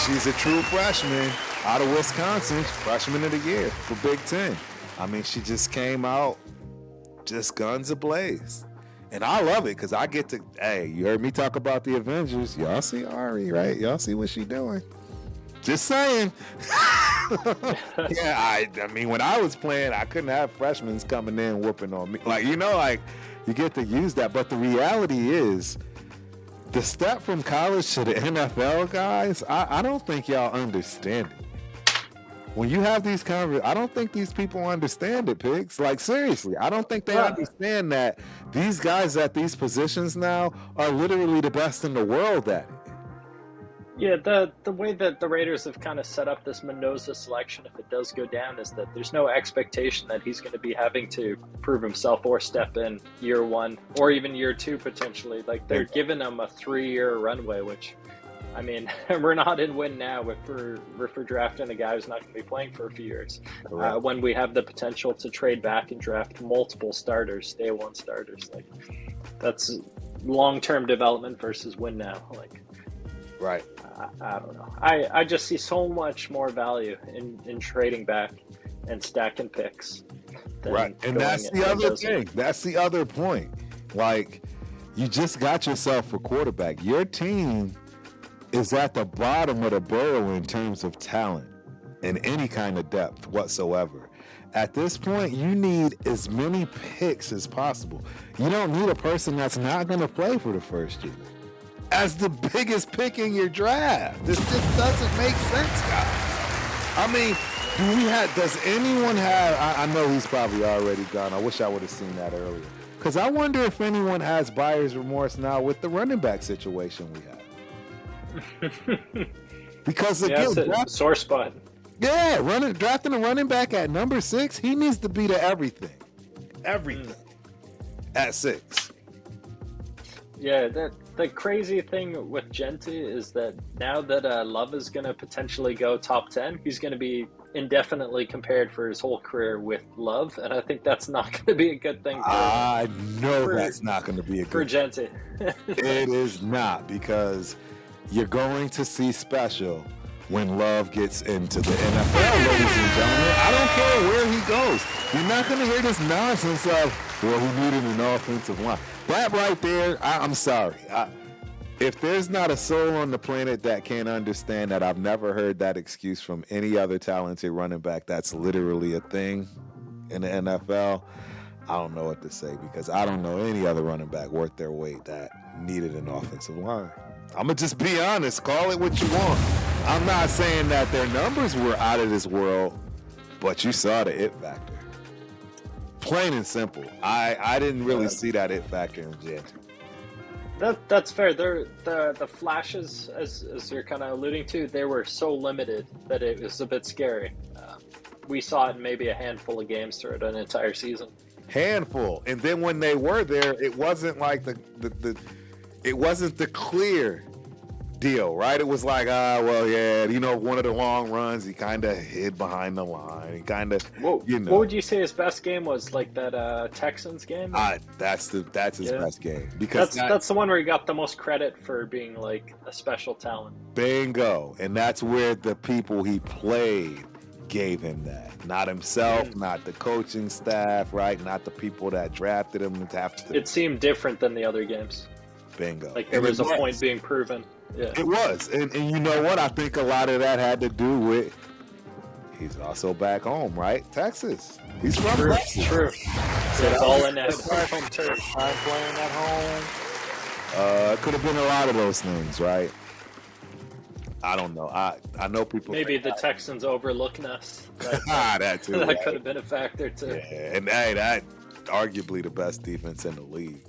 She's a true freshman out of Wisconsin, freshman of the year for Big Ten. I mean, she just came out just guns ablaze. And I love it because I get to, hey, you heard me talk about the Avengers. Y'all see Ari, right? Y'all see what she doing. Just saying. Yeah, I mean, when I was playing, I couldn't have freshmen coming in whooping on me. Like, you know, like, you get to use that. But the reality is, The step from college to the NFL, guys, I don't think y'all understand it. When you have these conversations, I don't think these people understand it, Pigs. Like, seriously, I don't think they understand that these guys at these positions now are literally the best in the world at it. Yeah, the way that the Raiders have kind of set up this Mendoza selection, if it does go down, is that there's no expectation that he's going to be having to prove himself or step in year one or even year two potentially. Like, they're giving him a 3-year runway, which, I mean, we're not in win now if we're drafting a guy who's not going to be playing for a few years. When we have the potential to trade back and draft multiple starters, day one starters, like that's long-term development versus win now. Like, right. I don't know. I just see so much more value in trading back and stacking picks. Right, and that's the other thing. That's the other point. Like, you just got yourself a quarterback. Your team is at the bottom of the barrel in terms of talent and any kind of depth whatsoever. At this point, you need as many picks as possible. You don't need a person that's not going to play for the first year as the biggest pick in your draft. This just doesn't make sense, guys. I mean, does anyone have, I know he's probably already gone. I wish I would have seen that earlier. Because I wonder if anyone has buyer's remorse now with the running back situation we have. Because again, sore spot. Yeah, drafting a running back at number 6, he needs to be to everything. Everything. At 6. Yeah, the crazy thing with Genti is that now that Love is going to potentially go top 10, he's going to be indefinitely compared for his whole career with Love, and I think that's not going to be a good thing. I know that's not going to be a good for Genti. It is not, because you're going to see special when Love gets into the NFL, ladies and gentlemen. I don't care where he goes. You're not going to hear this nonsense of, well, he needed an offensive line. That right there, I'm sorry. If there's not a soul on the planet that can't understand that, I've never heard that excuse from any other talented running back that's literally a thing in the NFL. I don't know what to say, because I don't know any other running back worth their weight that needed an offensive line. I'm going to just be honest. Call it what you want. I'm not saying that their numbers were out of this world, but you saw the it factor. Plain and simple. I didn't really see that it factor in Genti. That's fair. The flashes, as you're kind of alluding to, they were so limited that it was a bit scary. We saw it in maybe a handful of games throughout an entire season. Handful. And then when they were there, it wasn't like it wasn't the clear deal, right? It was like, well, yeah, one of the long runs, he kind of hid behind the line. He kind of, What would you say his best game was? Like that Texans game? That's his best game, because that's the one where he got the most credit for being like a special talent. Bingo. And that's where the people he played gave him that. Not himself, not the coaching staff, right? Not the people that drafted him. It seemed different than the other games. Bingo. Like there was a point being proven. Yeah. It was. And you know what? I think a lot of that had to do with he's also back home, right? Texas. He's from Texas. True. So it's all in that home turf. I'm playing at home. It could have been a lot of those things, right? I don't know. I know people. Maybe the Texans overlooking us. That too. That right? could have been a factor too. Yeah, and that arguably the best defense in the league.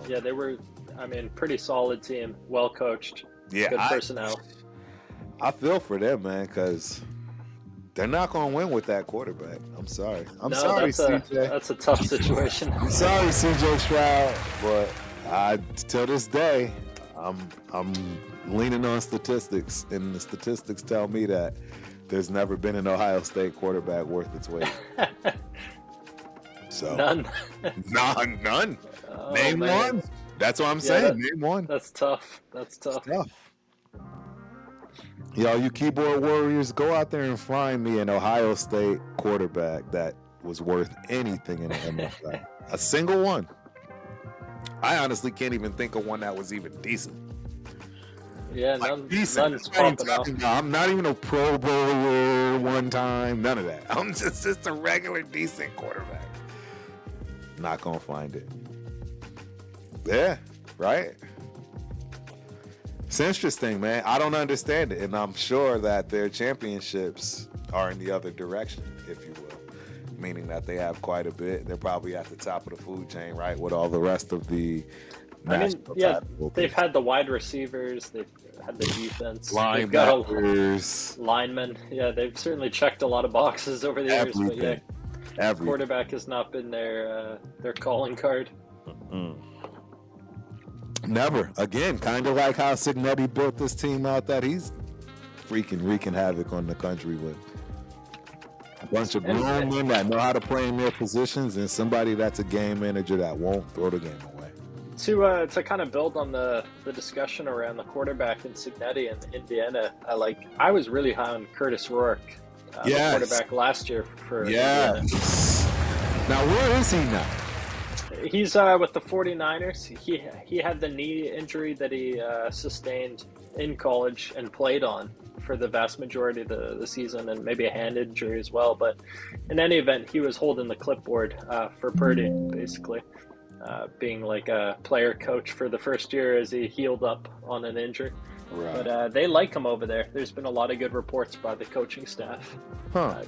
Yeah, they were. I mean, pretty solid team, well coached. Yeah, good personnel. I feel for them, man, because they're not going to win with that quarterback. I'm sorry. Sorry, CJ. That's a tough situation. I'm sorry, CJ Stroud, but till this day, I'm leaning on statistics, and the statistics tell me that there's never been an Ohio State quarterback worth its weight. So None. None. Oh, Name man. one. That's what I'm saying. Name one. That's tough. That's tough. Yo, you keyboard warriors, go out there and find me an Ohio State quarterback that was worth anything in the NFL. A single one. I honestly can't even think of one that was even decent. Yeah, none's popping up. I'm not even a Pro Bowler one time. None of that. I'm just a regular decent quarterback. Not gonna find it. Yeah, right? It's interesting, man. I don't understand it, and I'm sure that their championships are in the other direction, if you will, meaning that they have quite a bit. They're probably at the top of the food chain, right, with all the rest of the. They've had the wide receivers, they've had the defense, linebackers, they've got linemen. Yeah, they've certainly checked a lot of boxes over the years, but yeah, quarterback has not been their calling card. Mm-mm. Never. Again, kind of like how Cignetti built this team out that he's freaking wreaking havoc on the country with. A bunch of grown men that know how to play in their positions and somebody that's a game manager that won't throw the game away. To kind of build on the discussion around the quarterback in Cignetti and Indiana, I was really high on Curtis Rourke, the quarterback last year for Indiana. Now, where is he now? He's with the 49ers. He had the knee injury that he sustained in college and played on for the vast majority of the season, and maybe a hand injury as well. But in any event, he was holding the clipboard for Purdy, basically, being like a player coach for the first year as he healed up on an injury. Right. But they like him over there. There's been a lot of good reports by the coaching staff,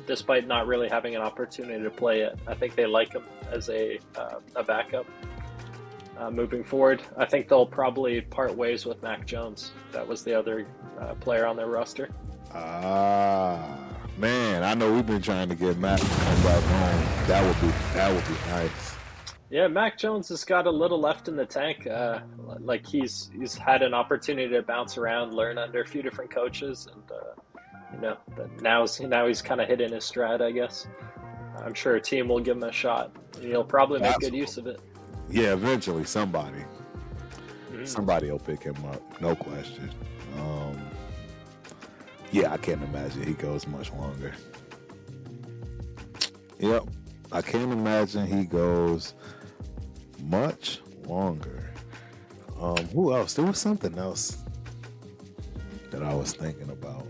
despite not really having an opportunity to play it. I think they like him as a backup. Moving forward, I think they'll probably part ways with Mac Jones. That was the other player on their roster. Man, I know we've been trying to get Mac to come back home. That would be nice. Yeah, Mac Jones has got a little left in the tank. He's had an opportunity to bounce around, learn under a few different coaches, and now he's kind of hitting his stride, I guess. I'm sure a team will give him a shot. He'll probably make good use of it. Yeah, eventually somebody will pick him up, no question. I can't imagine he goes much longer. Yep, I can't imagine he goes much longer. Who else? There was something else that I was thinking about.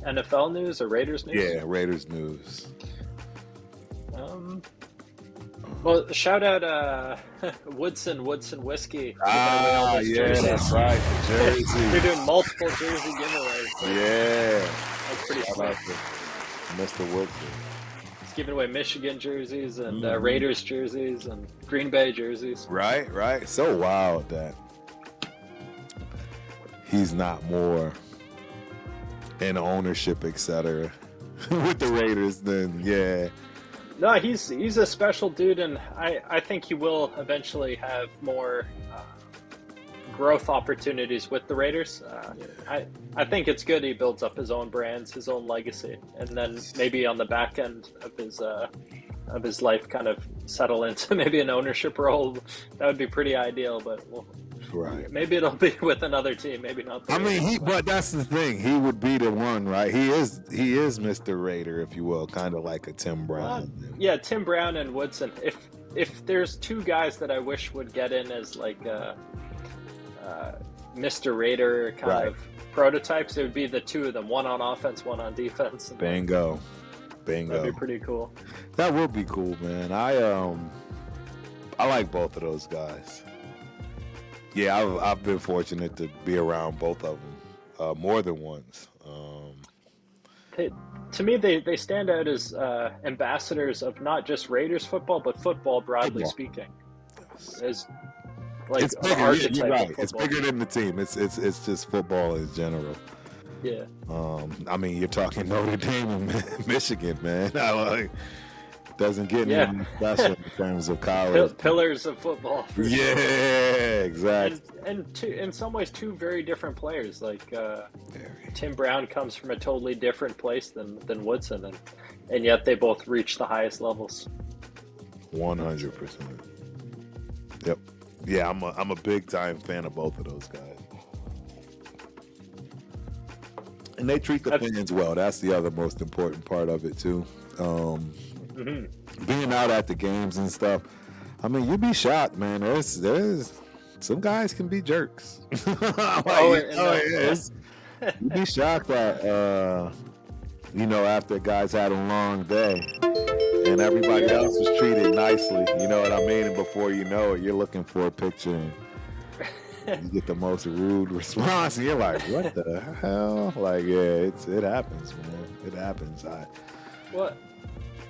NFL news or Raiders news? Yeah, Raiders news. Well, shout out Woodson Whiskey. That's right. The jersey. They're doing multiple jersey giveaways. Yeah. That's pretty slick. Mr. Woodson. He's giving away Michigan jerseys and Raiders jerseys and Green Bay jerseys. Right. So wild that he's not more in ownership, etc. with the Raiders than No, he's a special dude, and I think he will eventually have more growth opportunities with the Raiders. I think it's good he builds up his own brands, his own legacy, and then maybe on the back end of his life kind of settle into maybe an ownership role. That would be pretty ideal, but maybe it'll be with another team, maybe not. But that's the thing. He would be the one, right? He is Mr. Raider, if you will, kind of like a Tim Brown. Tim Brown and Woodson. If there's two guys that I wish would get in as like Mr. Raider kind of prototypes, it would be the two of them, one on offense, one on defense. Bingo. That'd be pretty cool. That would be cool, man. I like both of those guys. Yeah, I've been fortunate to be around both of them more than once. To me, they stand out as ambassadors of not just Raiders football, but football broadly speaking. As like it's bigger. You're right. It's bigger than the team. It's just football in general. Yeah. You're talking Notre Dame and Michigan, man. Doesn't get any special in terms of college. Pillars of football. Exactly. And in some ways, two very different players. Like Tim Brown comes from a totally different place than Woodson, and yet they both reach the highest levels. 100%. Yep. Yeah, I'm a big time fan of both of those guys. And they treat the fans well. That's the other most important part of it too. Being out at the games and stuff, you'd be shocked, man. There's some guys can be jerks. You'd be shocked that after guys had a long day and everybody else was treated nicely, you know what I mean? And before you know it, you're looking for a picture and You get the most rude response, and you're like, "What the hell?" Like, yeah, it happens, man. It happens. What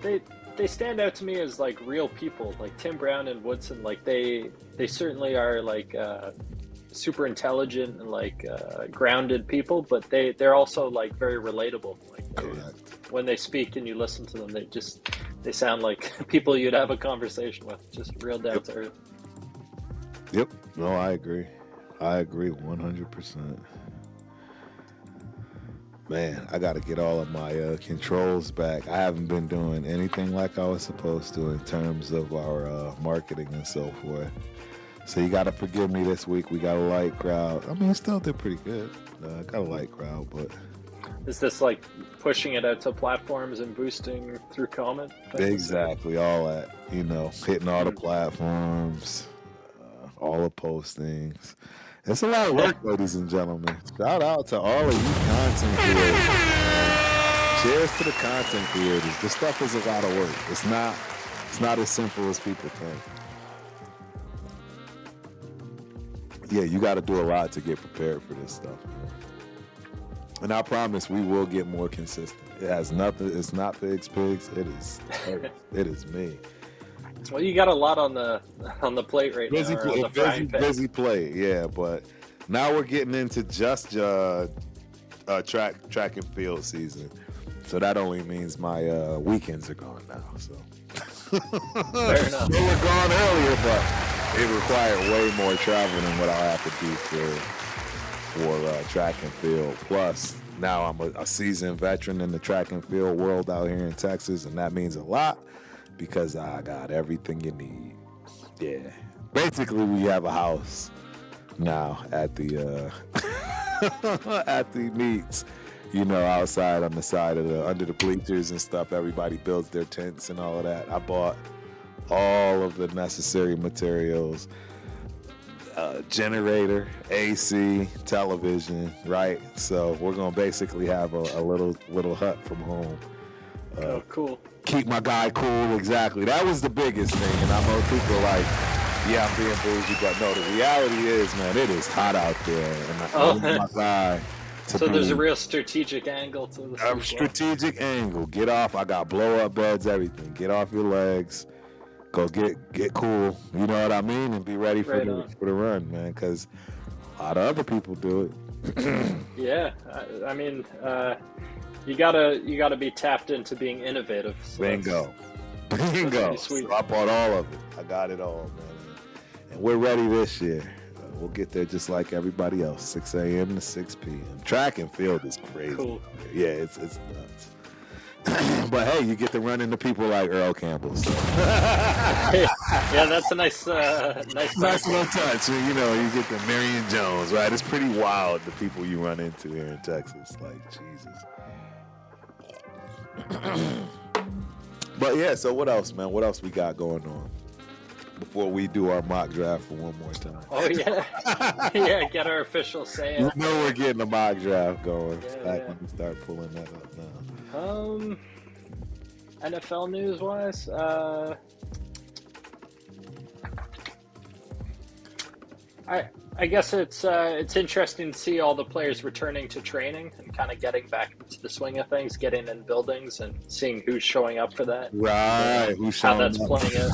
they stand out to me as like real people, like Tim Brown and Woodson. Like they certainly are like super intelligent and like grounded people, but they're also like very relatable. Like when they speak and you listen to them, they sound like people you'd have a conversation with, just real down to earth. Yep. No, I agree. 100%. Man, I got to get all of my controls back. I haven't been doing anything like I was supposed to in terms of our marketing and so forth. So you got to forgive me this week. We got a light crowd. I mean, it still did pretty good. Got a light crowd, but... Is this like pushing it out to platforms and boosting through comment? Exactly, all that. You know, hitting all the platforms, all the postings. It's a lot of work, ladies and gentlemen. Shout out to all of you content creators. Cheers to the content creators. This stuff is a lot of work. It's not as simple as people think. Yeah, you got to do a lot to get prepared for this stuff, man. And I promise we will get more consistent. It has nothing. It's not Pigs. It is me. Well, you got a lot on the plate right now. Busy plate, yeah. But now we're getting into just track and field season, so that only means my weekends are gone now. So fair enough. They were gone earlier, but it required way more travel than what I'll have to do for track and field. Plus, now I'm a seasoned veteran in the track and field world out here in Texas, and that means a lot. Because I got everything you need. Yeah. Basically, we have a house now at the at the meets. You know, outside on the side of under the bleachers and stuff. Everybody builds their tents and all of that. I bought all of the necessary materials. Generator, AC, television, right? So we're gonna basically have a little hut from home. Oh, cool. Keep my guy cool, exactly. That was the biggest thing, and I know people are like, yeah, I'm being bougie, but no, the reality is, man, it is hot out there, and I need my guy to So there's a real strategic angle to this. A strategic angle. Get off. I got blow-up beds, everything. Get off your legs. Go get cool. You know what I mean? And be ready for the run, man, because a lot of other people do it. Yeah, I mean... You gotta be tapped into being innovative. So Bingo. So I bought all of it. I got it all, man. And we're ready this year. We'll get there just like everybody else. 6 a.m. to 6 p.m. Track and field is crazy. Cool. Yeah, it's nuts. But hey, you get to run into people like Earl Campbell. So. Yeah, that's a nice little touch. You know, you get the Marion Jones, right? It's pretty wild the people you run into here in Texas. Like Jesus. But yeah, so what else, man? What else we got going on before we do our mock draft for one more time? Oh yeah, yeah. Get our official say. You know we're getting a mock draft going. When we start pulling that up now. NFL news wise, I guess it's interesting to see all the players returning to training and kind of getting back into the swing of things, getting in buildings and seeing who's showing up for that. Right, who's showing how that's playing out.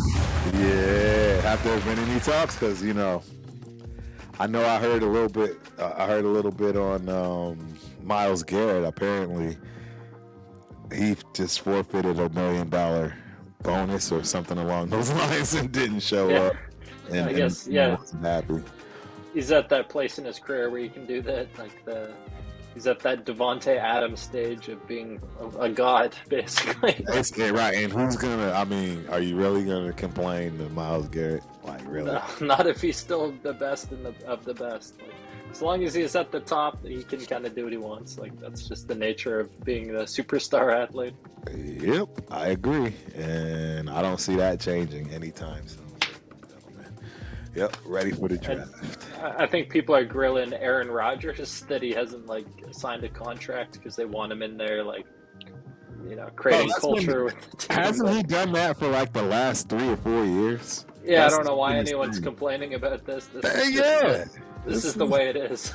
Yeah, have there been any talks? Because I know I heard a little bit on Myles Garrett. Apparently, he just forfeited $1 million bonus or something along those lines and didn't show up. And I guess wasn't happy. He's at that place in his career where you can do that. He's at that Devontae Adams stage of being a god, basically. Right, and who's gonna? I mean, are you really gonna complain to Myles Garrett? Like, really? No, not if he's still the best of the best. Like, as long as he's at the top, he can kind of do what he wants. Like, that's just the nature of being a superstar athlete. Yep, I agree, and I don't see that changing anytime soon. Yep, ready for the draft. And I think people are grilling Aaron Rodgers that he hasn't signed a contract because they want him in there, creating culture with the team. Hasn't he done that for the last 3 or 4 years? Yeah, I don't know why anyone's complaining about this. This is the way it is.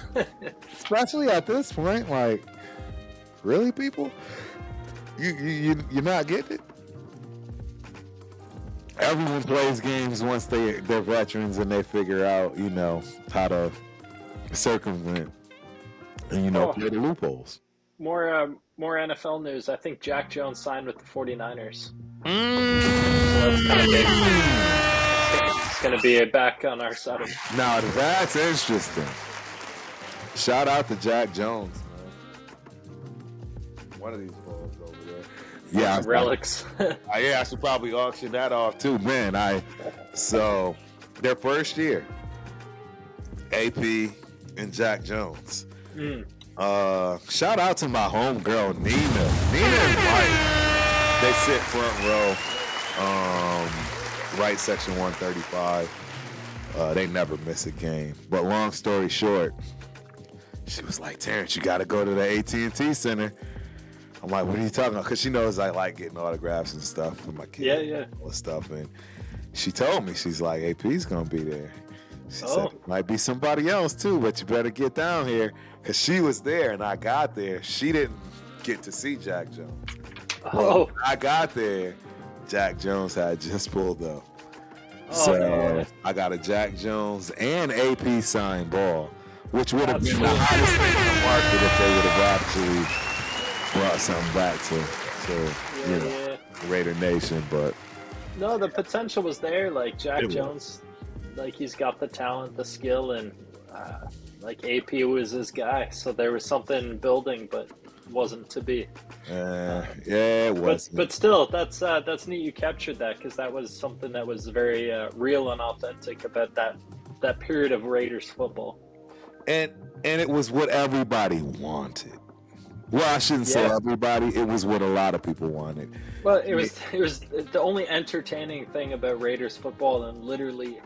Especially at this point, like, really, people? You're not getting it? Everyone plays games once they're veterans and they figure out, how to circumvent and, play the loopholes. More NFL news. I think Jack Jones signed with the 49ers. So that's kind of big. It's going to be back on our side. Now, that's interesting. Shout out to Jack Jones, man. One of these balls over there. Yeah, relics. I should probably auction that off too, man. So their first year, AP and Jack Jones. Shout out to my homegirl Nina and Mike. They sit front row, right section 135. They never miss a game. But long story short, she was like, Terrence, you got to go to the AT&T Center. I'm like, what are you talking about? Because she knows I like getting autographs and stuff for my kids. Yeah. All this stuff. And she told me, she's like, AP's going to be there. She said, it might be somebody else too, but you better get down here. Because she was there and I got there. She didn't get to see Jack Jones. Well, I got there. Jack Jones had just pulled up. I got a Jack Jones and AP signed ball, which would have been the hottest thing in the market if they would have actually brought something back to Raider Nation. But no, the potential was there. Like Jack Jones, like he's got the talent, the skill, and like AP was his guy. So there was something building, but wasn't to be. It was. But still, that's neat. You captured that because that was something that was very real and authentic about that period of Raiders football. And it was what everybody wanted. Well, I shouldn't say everybody. It was what a lot of people wanted. Well, it was the only entertaining thing about Raiders football, and literally,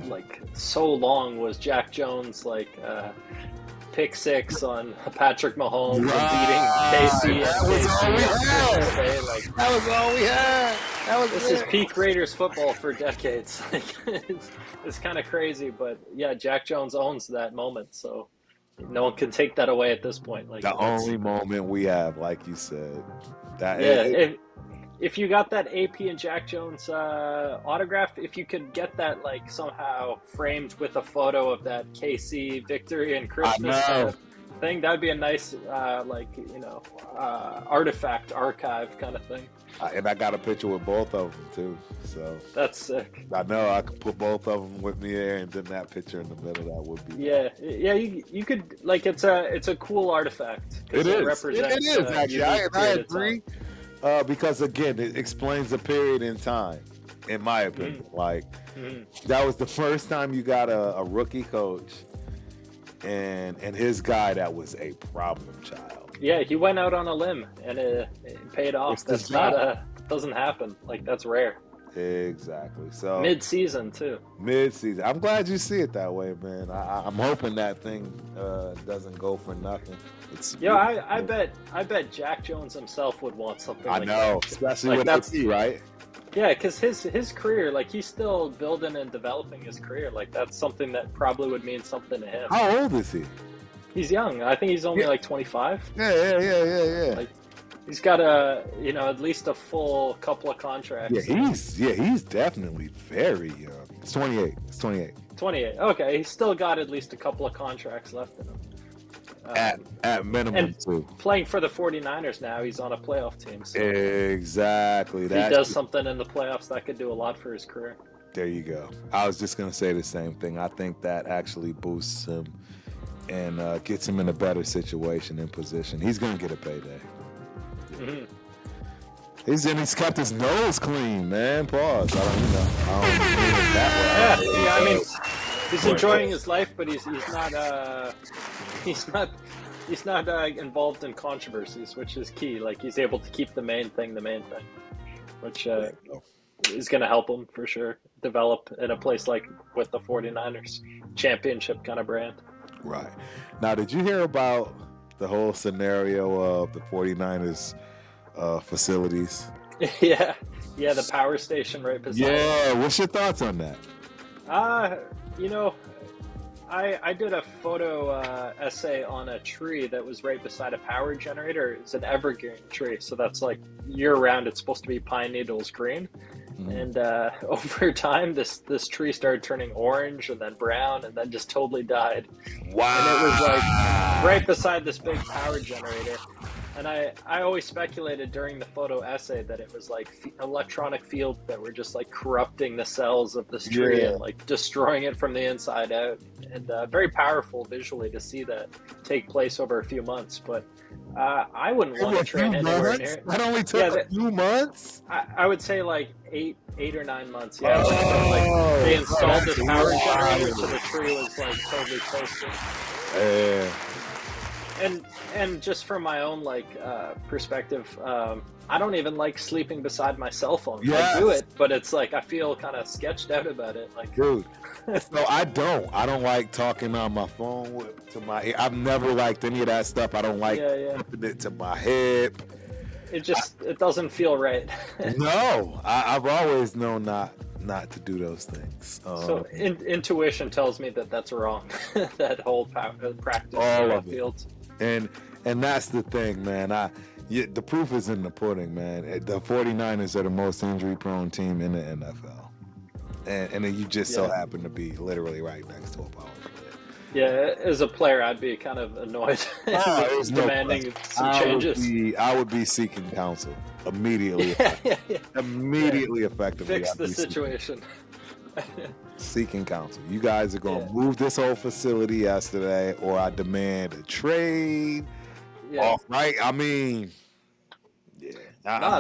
like so long was Jack Jones pick six on Patrick Mahomes and beating KC. That was all we had. This is peak Raiders football for decades. It's kind of crazy, but yeah, Jack Jones owns that moment, so no one can take that away at this point. Like the only moment we have, like you said. If you got that AP and Jack Jones autograph, if you could get that somehow framed with a photo of that KC victory and Christmas kind of thing, that'd be a nice artifact archive kind of thing. And I got a picture with both of them too, so that's sick. I know I could put both of them with me there, and then that picture in the middle, that would be you could it's a cool artifact. It is. Represents, it is actually. I agree. Because again, it explains a period in time, in my opinion. That was the first time you got a rookie coach and his guy that was a problem child. Yeah, he went out on a limb and it paid off. That's doesn't happen. That's rare. Exactly. So mid-season too. Mid-season. I'm glad you see it that way, man. I'm hoping that thing doesn't go for nothing. I bet Jack Jones himself would want something like that. I know, especially with AP, right? Yeah, because his career, he's still building and developing his career. That's something that probably would mean something to him. How old is he? He's young. I think he's only 25. Yeah. He's got at least a full couple of contracts. He's definitely very young. It's 28. 28. Okay, he's still got at least a couple of contracts left in him. At minimum, too. Playing for the 49ers now, he's on a playoff team. So exactly. If he does something in the playoffs, that could do a lot for his career. There you go. I was just going to say the same thing. I think that actually boosts him and gets him in a better situation and position. He's going to get a payday. Mm-hmm. He's kept his nose clean, man. Pause. I don't mean it that way. Yeah, I mean, he's enjoying his life, but he's not involved in controversies, which is key. He's able to keep the main thing, which is going to help him for sure develop in a place with the 49ers championship kind of brand. Right. Now, did you hear about the whole scenario of the 49ers facilities? Yeah, the power station right beside. Yeah, what's your thoughts on that? I I did a photo essay on a tree that was right beside a power generator. It's an evergreen tree, so that's like year round. It's supposed to be pine needles green, and over time, this tree started turning orange and then brown and then just totally died. Wow! And it was like right beside this big power generator. And I always speculated during the photo essay that it was like electronic fields that were just like corrupting the cells of this tree and like destroying it from the inside out. And very powerful visually to see that take place over a few months. But I wouldn't want to train anywhere near it. That only took a few months? I would say like eight or 9 months. Yeah. Like they installed this power generator, so the tree was like totally toasted. And just from my own like perspective, I don't even like sleeping beside my cell phone. I do it, but it's like I feel kind of sketched out about it. Like, dude, no, I don't like talking on my phone to my ear. I've never liked any of that stuff. I don't like putting it to my hip. It doesn't feel right. No, I've always known not to do those things. So intuition tells me that that's wrong. That whole practice all of fields. And that's the thing, man. The proof is in the pudding, man. The 49ers are the most injury-prone team in the NFL. And you just so happen to be literally right next to a power plant. Yeah, as a player, I'd be kind of annoyed demanding some changes. I would be seeking counsel immediately. Immediately, effectively. Fix the situation. Seeking counsel. You guys are going to move this whole facility yesterday, or I demand a trade. Off, right? I mean, I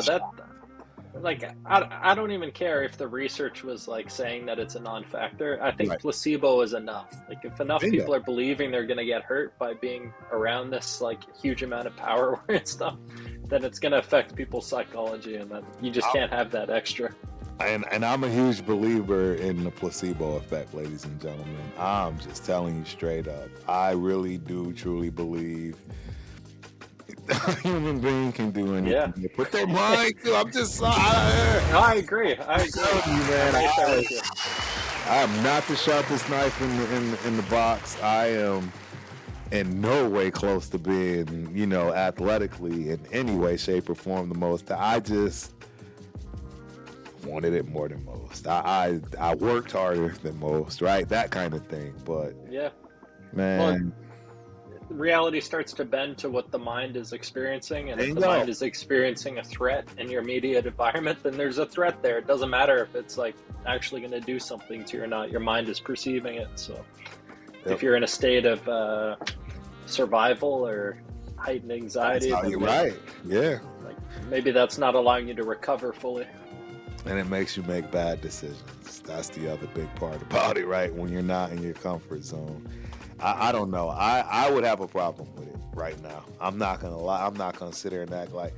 don't even care if the research was like saying that it's a non-factor. I think placebo is enough. Like if enough people are believing they're going to get hurt by being around this like huge amount of power and stuff, then it's going to affect people's psychology, and then you just can't have that extra. And I'm a huge believer in the placebo effect, ladies and gentlemen. I'm just telling you straight up. I really do truly believe a human being can do anything. They put their mind to. I'm just I agree. I am not the sharpest knife in the box. I am in no way close to being, athletically in any way, shape, or form the most. I just wanted it more than most. I worked harder than most, right? That kind of thing. But man, reality starts to bend to what the mind is experiencing, and if the mind is experiencing a threat in your immediate environment, then there's a threat there. It doesn't matter if it's like actually going to do something to you or not. Your mind is perceiving it. So if you're in a state of survival or heightened anxiety, you're right. Like maybe that's not allowing you to recover fully. And it makes you make bad decisions. That's the other big part about it, right? When you're not in your comfort zone. I don't know. I would have a problem with it right now. I'm not going to lie. I'm not going to sit there and act like,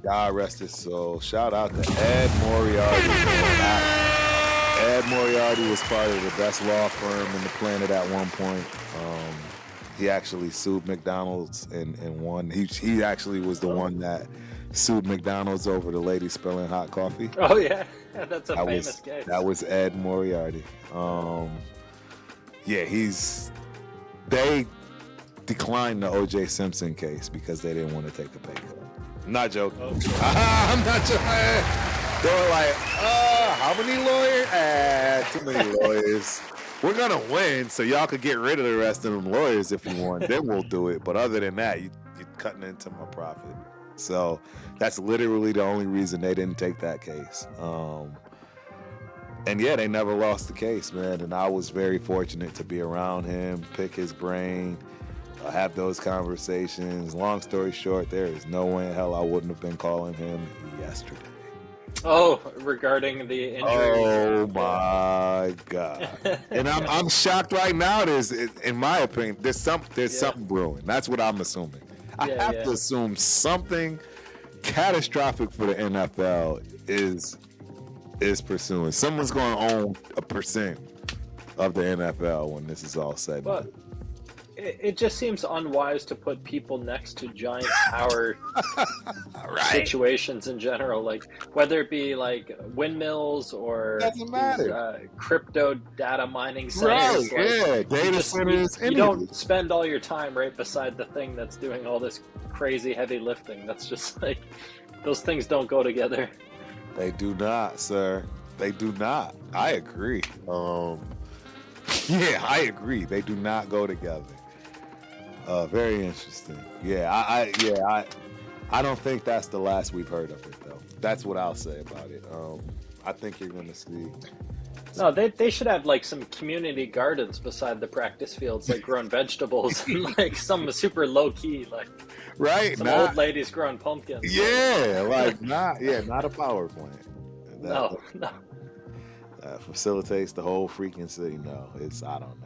God rest his soul. Shout out to Ed Moriarty. Ed Moriarty was part of the best law firm in the planet at one point. He actually sued McDonald's and won. He actually was the one that sued McDonald's over the lady spilling hot coffee. Oh yeah, that's a famous case. That was Ed Moriarty. They declined the O.J. Simpson case because they didn't want to take the pay cut. I'm not joking. I'm not joking. They were like, how many lawyers? Too many lawyers. We're gonna win, so y'all could get rid of the rest of them lawyers if you want. Then we'll do it. But other than that, you're cutting into my profit. So that's literally the only reason they didn't take that case. And they never lost the case, man. And I was very fortunate to be around him, pick his brain, have those conversations. Long story short, there is no way in hell I wouldn't have been calling him yesterday. Oh, regarding the injury. Oh my God! And I'm shocked right now. In my opinion, there's something brewing. That's what I'm assuming. I have to assume something catastrophic for the NFL is pursuing. Someone's going to own 1% of the NFL when this is all said. But it just seems unwise to put people next to giant power situations in general, like whether it be like windmills or Doesn't matter. these, crypto data mining centers. Right, yeah, data centers. You don't spend all your time right beside the thing that's doing all this crazy heavy lifting. That's just like, those things don't go together. They do not, sir. They do not. I agree. Yeah, I agree. They do not go together. Very interesting. Yeah, I don't think that's the last we've heard of it, though. That's what I'll say about it. I think you're going to see. No, they should have like some community gardens beside the practice fields, like growing vegetables and like some super low key, like right, some old ladies growing pumpkins. Yeah, like not a power plant. No. Facilitates the whole freaking city. No, I don't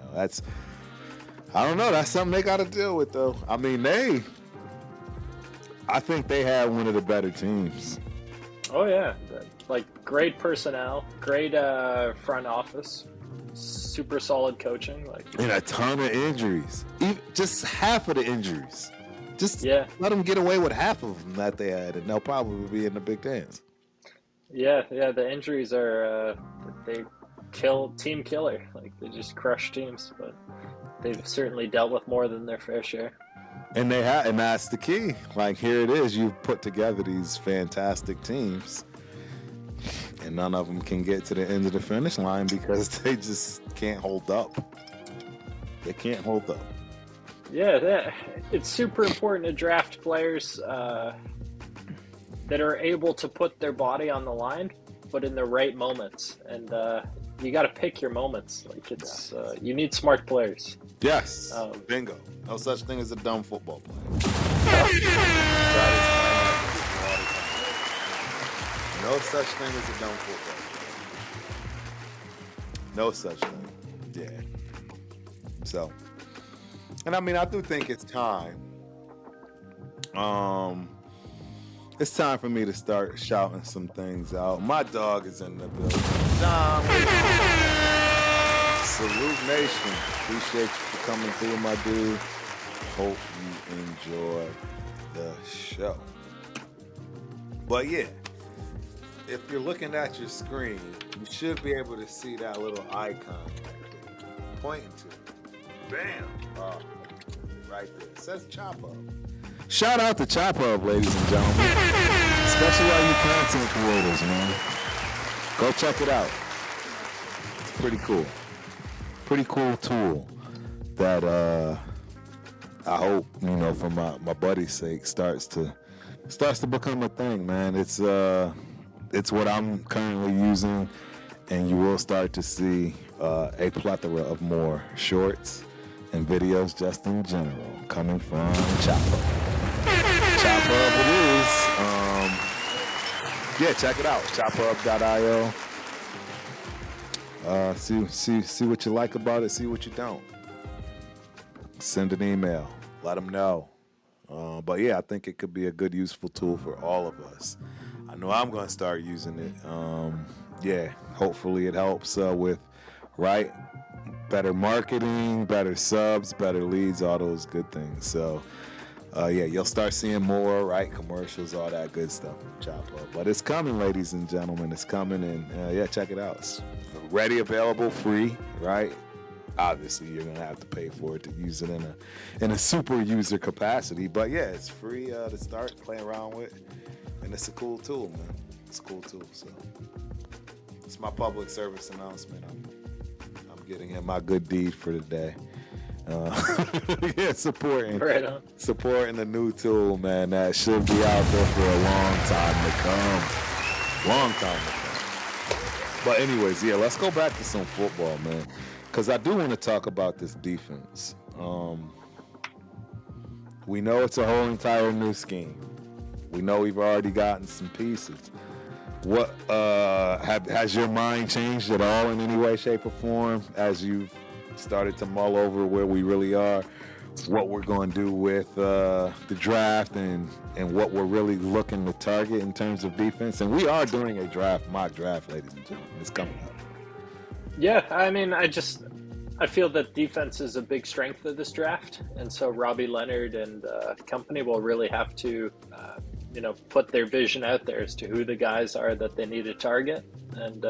know. That's something they got to deal with, though. I mean, I think they had one of the better teams. Oh yeah, like great personnel, great front office, super solid coaching, like, and a ton of injuries. Just half of the injuries. Just let them get away with half of them that they had, and they'll probably be in the big dance. Yeah. The injuries are they team killer. Like, they just crush teams, but they've certainly dealt with more than their fair share. And and that's the key. Like, here it is. You've put together these fantastic teams, and none of them can get to the end of the finish line because they just can't hold up. They can't hold up. Yeah, it's super important to draft players that are able to put their body on the line, but in the right moments. And you got to pick your moments. Like, it's you need smart players. Yes, bingo. No such thing as a dumb football player. No such thing as a dumb football player. No such thing. Yeah. So, and I mean, I do think it's time. It's time for me to start shouting some things out. My dog is in the building. Salute Nation. Appreciate you for coming through, my dude. Hope you enjoy the show. But yeah, if you're looking at your screen, you should be able to see that little icon pointing to it. Bam! Right there. It says Chop Up. Shout out to Chop Up, ladies and gentlemen. Especially all you content creators, man. Go check it out. It's pretty cool. Pretty cool tool that I hope, for my buddy's sake, starts to become a thing, man. It's what I'm currently using, and you will start to see a plethora of more shorts and videos just in general coming from Chop Up. Chop Up it is. Yeah, check it out. chopup.io. See what you like about it. See what you don't. Send an email. Let them know. But yeah, I think it could be a good, useful tool for all of us. I know I'm going to start using it. Yeah, hopefully it helps with better marketing, better subs, better leads, all those good things. So yeah, you'll start seeing more, commercials, all that good stuff from Chop Up. But it's coming, ladies and gentlemen. It's coming, and yeah, check it out. It's ready, available, free, right? Obviously, you're gonna have to pay for it to use it in a super user capacity. But yeah, it's free to start playing around with, and it's a cool tool, man. It's a cool tool. So it's my public service announcement. I'm getting in my good deed for the day. Yeah, supporting the new tool, man. That should be out there for a long time to come. But anyways, yeah, let's go back to some football, man, because I do want to talk about this defense. We know it's a whole entire new scheme. We know we've already gotten some pieces. What has your mind changed at all in any way, shape, or form as you've started to mull over where we really are, what we're going to do with the draft, and what we're really looking to target in terms of defense? And we are doing a mock draft, ladies and gentlemen. It's coming up. Yeah, I mean, I feel that defense is a big strength of this draft, and so Robbie Leonard and company will really have to put their vision out there as to who the guys are that they need to target, and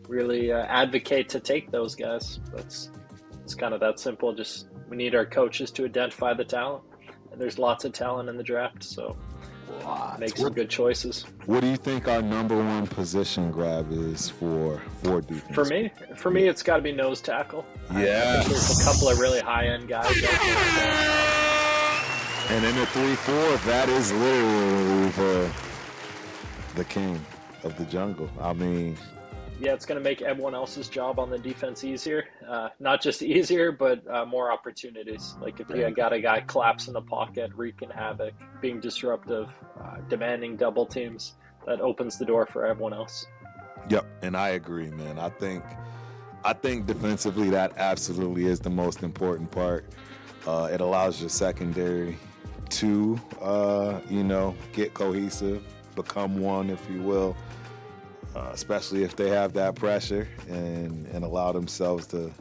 really advocate to take those guys. It's kind of that simple. Just we need our coaches to identify the talent, and there's lots of talent in the draft, so make some good choices. What do you think our number one position grab is for defense? For me, it's got to be nose tackle. Yeah, I think there's a couple of really high end guys out there. And in the 3-4, that is literally the king of the jungle. I mean, yeah, it's going to make everyone else's job on the defense easier. Not just easier, but more opportunities. Like if you got a guy collapse in the pocket, wreaking havoc, being disruptive, demanding double teams, that opens the door for everyone else. Yep, and I agree, man. I think defensively that absolutely is the most important part. It allows your secondary to, get cohesive, become one, if you will, especially if they have that pressure and allow themselves to,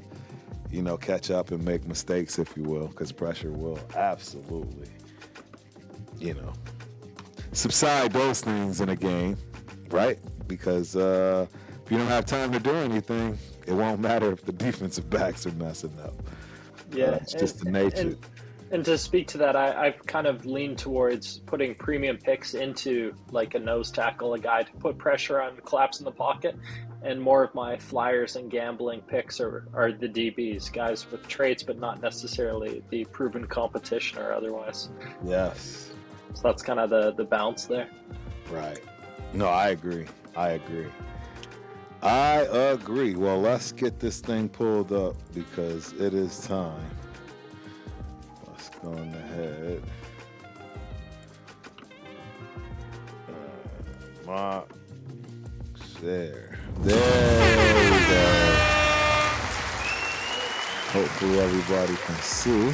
catch up and make mistakes, if you will, because pressure will absolutely, subside those things in a game, right? Because if you don't have time to do anything, it won't matter if the defensive backs are messing up. Yeah, it's just the nature. And to speak to that, I've kind of leaned towards putting premium picks into like a nose tackle, a guy to put pressure on, collapse in the pocket, and more of my flyers and gambling picks are the DBs, guys with traits but not necessarily the proven competition or otherwise. Yes. So that's kind of the balance there. Right. No, I agree. Well, let's get this thing pulled up because it is time. Let's go on ahead. Mark, share. There we go. Hopefully everybody can see.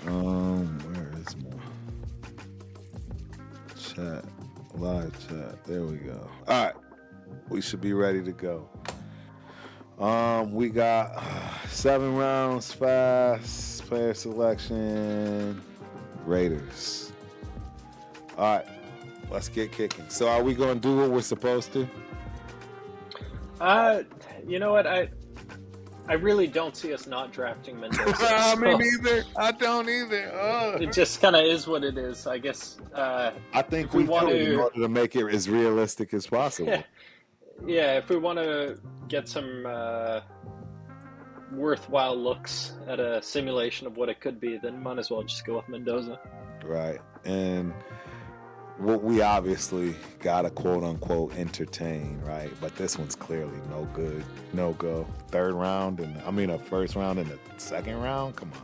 Where is my chat? Live chat. There we go. All right. We should be ready to go. We got 7 rounds, fast, player selection, Raiders. All right. Let's get kicking. So are we going to do what we're supposed to? You know what? I really don't see us not drafting Mendoza. Me neither. I don't either. It just kind of is what it is, I guess. I think we want to, in order to make it as realistic as possible. Yeah, if we want to get some worthwhile looks at a simulation of what it could be, then might as well just go with Mendoza. Right. And what we obviously got to quote unquote entertain, right? But this one's clearly no good, no go. Third round, a first round and a second round. Come on,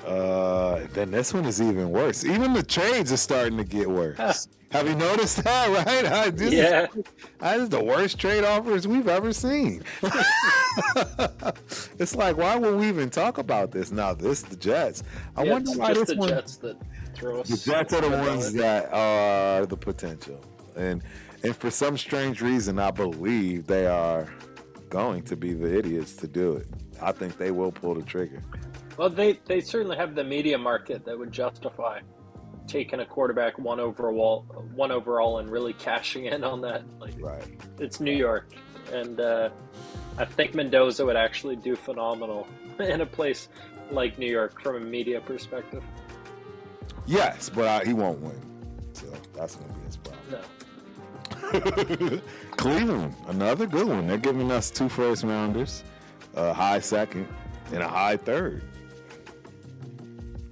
man. Then this one is even worse. Even the trades are starting to get worse. Have you noticed that, right? This is the worst trade offers we've ever seen. It's like, why would we even talk about this? Now, the Jets. I wonder why just this the Jets that throw us. The Jets are the ones that are the potential. And for some strange reason, I believe they are going to be the idiots to do it. I think they will pull the trigger. Well, they certainly have the media market that would justify taking a quarterback one overall and really cashing in on that. Right. It's New York, and I think Mendoza would actually do phenomenal in a place like New York from a media perspective. Yes, but he won't win, so that's going to be his problem. No. Cleveland, another good one. They're giving us 2 first rounders, a high second, and a high third.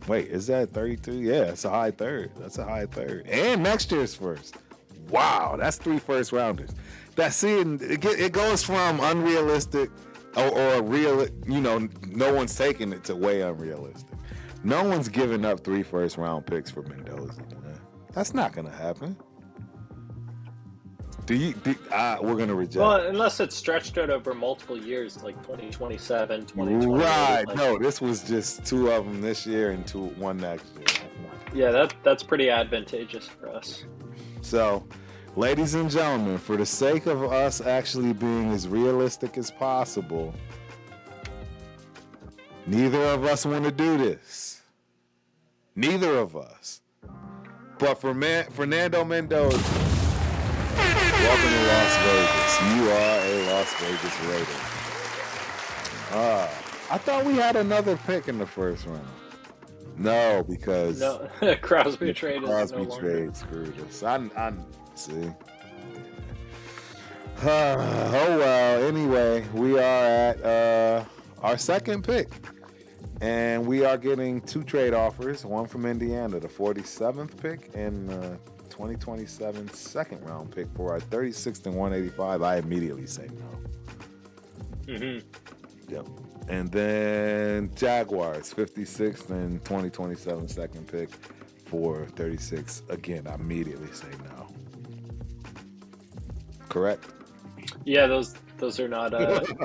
Wait, is that 32? Yeah, it's a high third. That's a high third. And next year's first. Wow, that's 3 first rounders. It goes from unrealistic or real, no one's taking it to way unrealistic. No one's giving up 3 first round picks for Mendoza, man. That's not going to happen. We're going to reject. Well, unless it's stretched out over multiple years, like 2027, 2020. Right. No, this was just 2 of them this year and 1 next year. Yeah, that's pretty advantageous for us. So, ladies and gentlemen, for the sake of us actually being as realistic as possible, neither of us want to do this. Neither of us. But for Fernando Mendoza, welcome to Las Vegas. You are a Las Vegas Raider. I thought we had another pick in the first round. No, because Crosby trade is no longer. Trade screwed us. I see. Oh well. Anyway, we are at our second pick. And we are getting 2 trade offers, one from Indiana, the 47th pick, and the 2027 second round pick for our 36th and 185. I immediately say no. Mm-hmm. Yep. And then Jaguars, 56th and 2027 second pick for 36. Again, I immediately say no. Correct? Yeah, those are not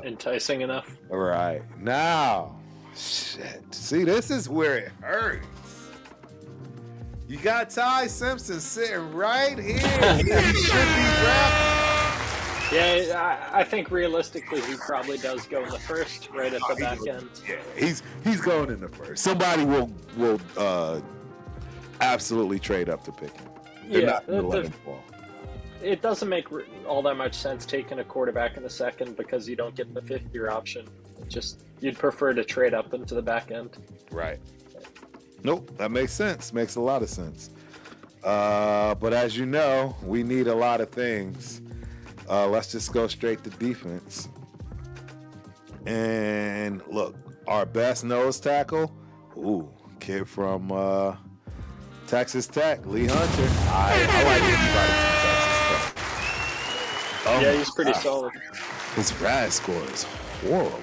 enticing enough. All right. Now... Shit. See, this is where it hurts. You got Ty Simpson sitting right here. He should be drafted. Yeah, I think realistically he probably does go in the first, right at the back end. Yeah, he's going in the first. Somebody will absolutely trade up to pick him. They're not going to let him fall. It doesn't make all that much sense taking a quarterback in the second because you don't get the 5th-year option. You'd prefer to trade up into the back end. Right. Nope, that makes sense. Makes a lot of sense. But as you know, we need a lot of things. Let's just go straight to defense. And look, our best nose tackle, kid from Texas Tech, Lee Hunter. I like anybody from Texas Tech. Yeah, he's pretty solid. His RAS score is horrible.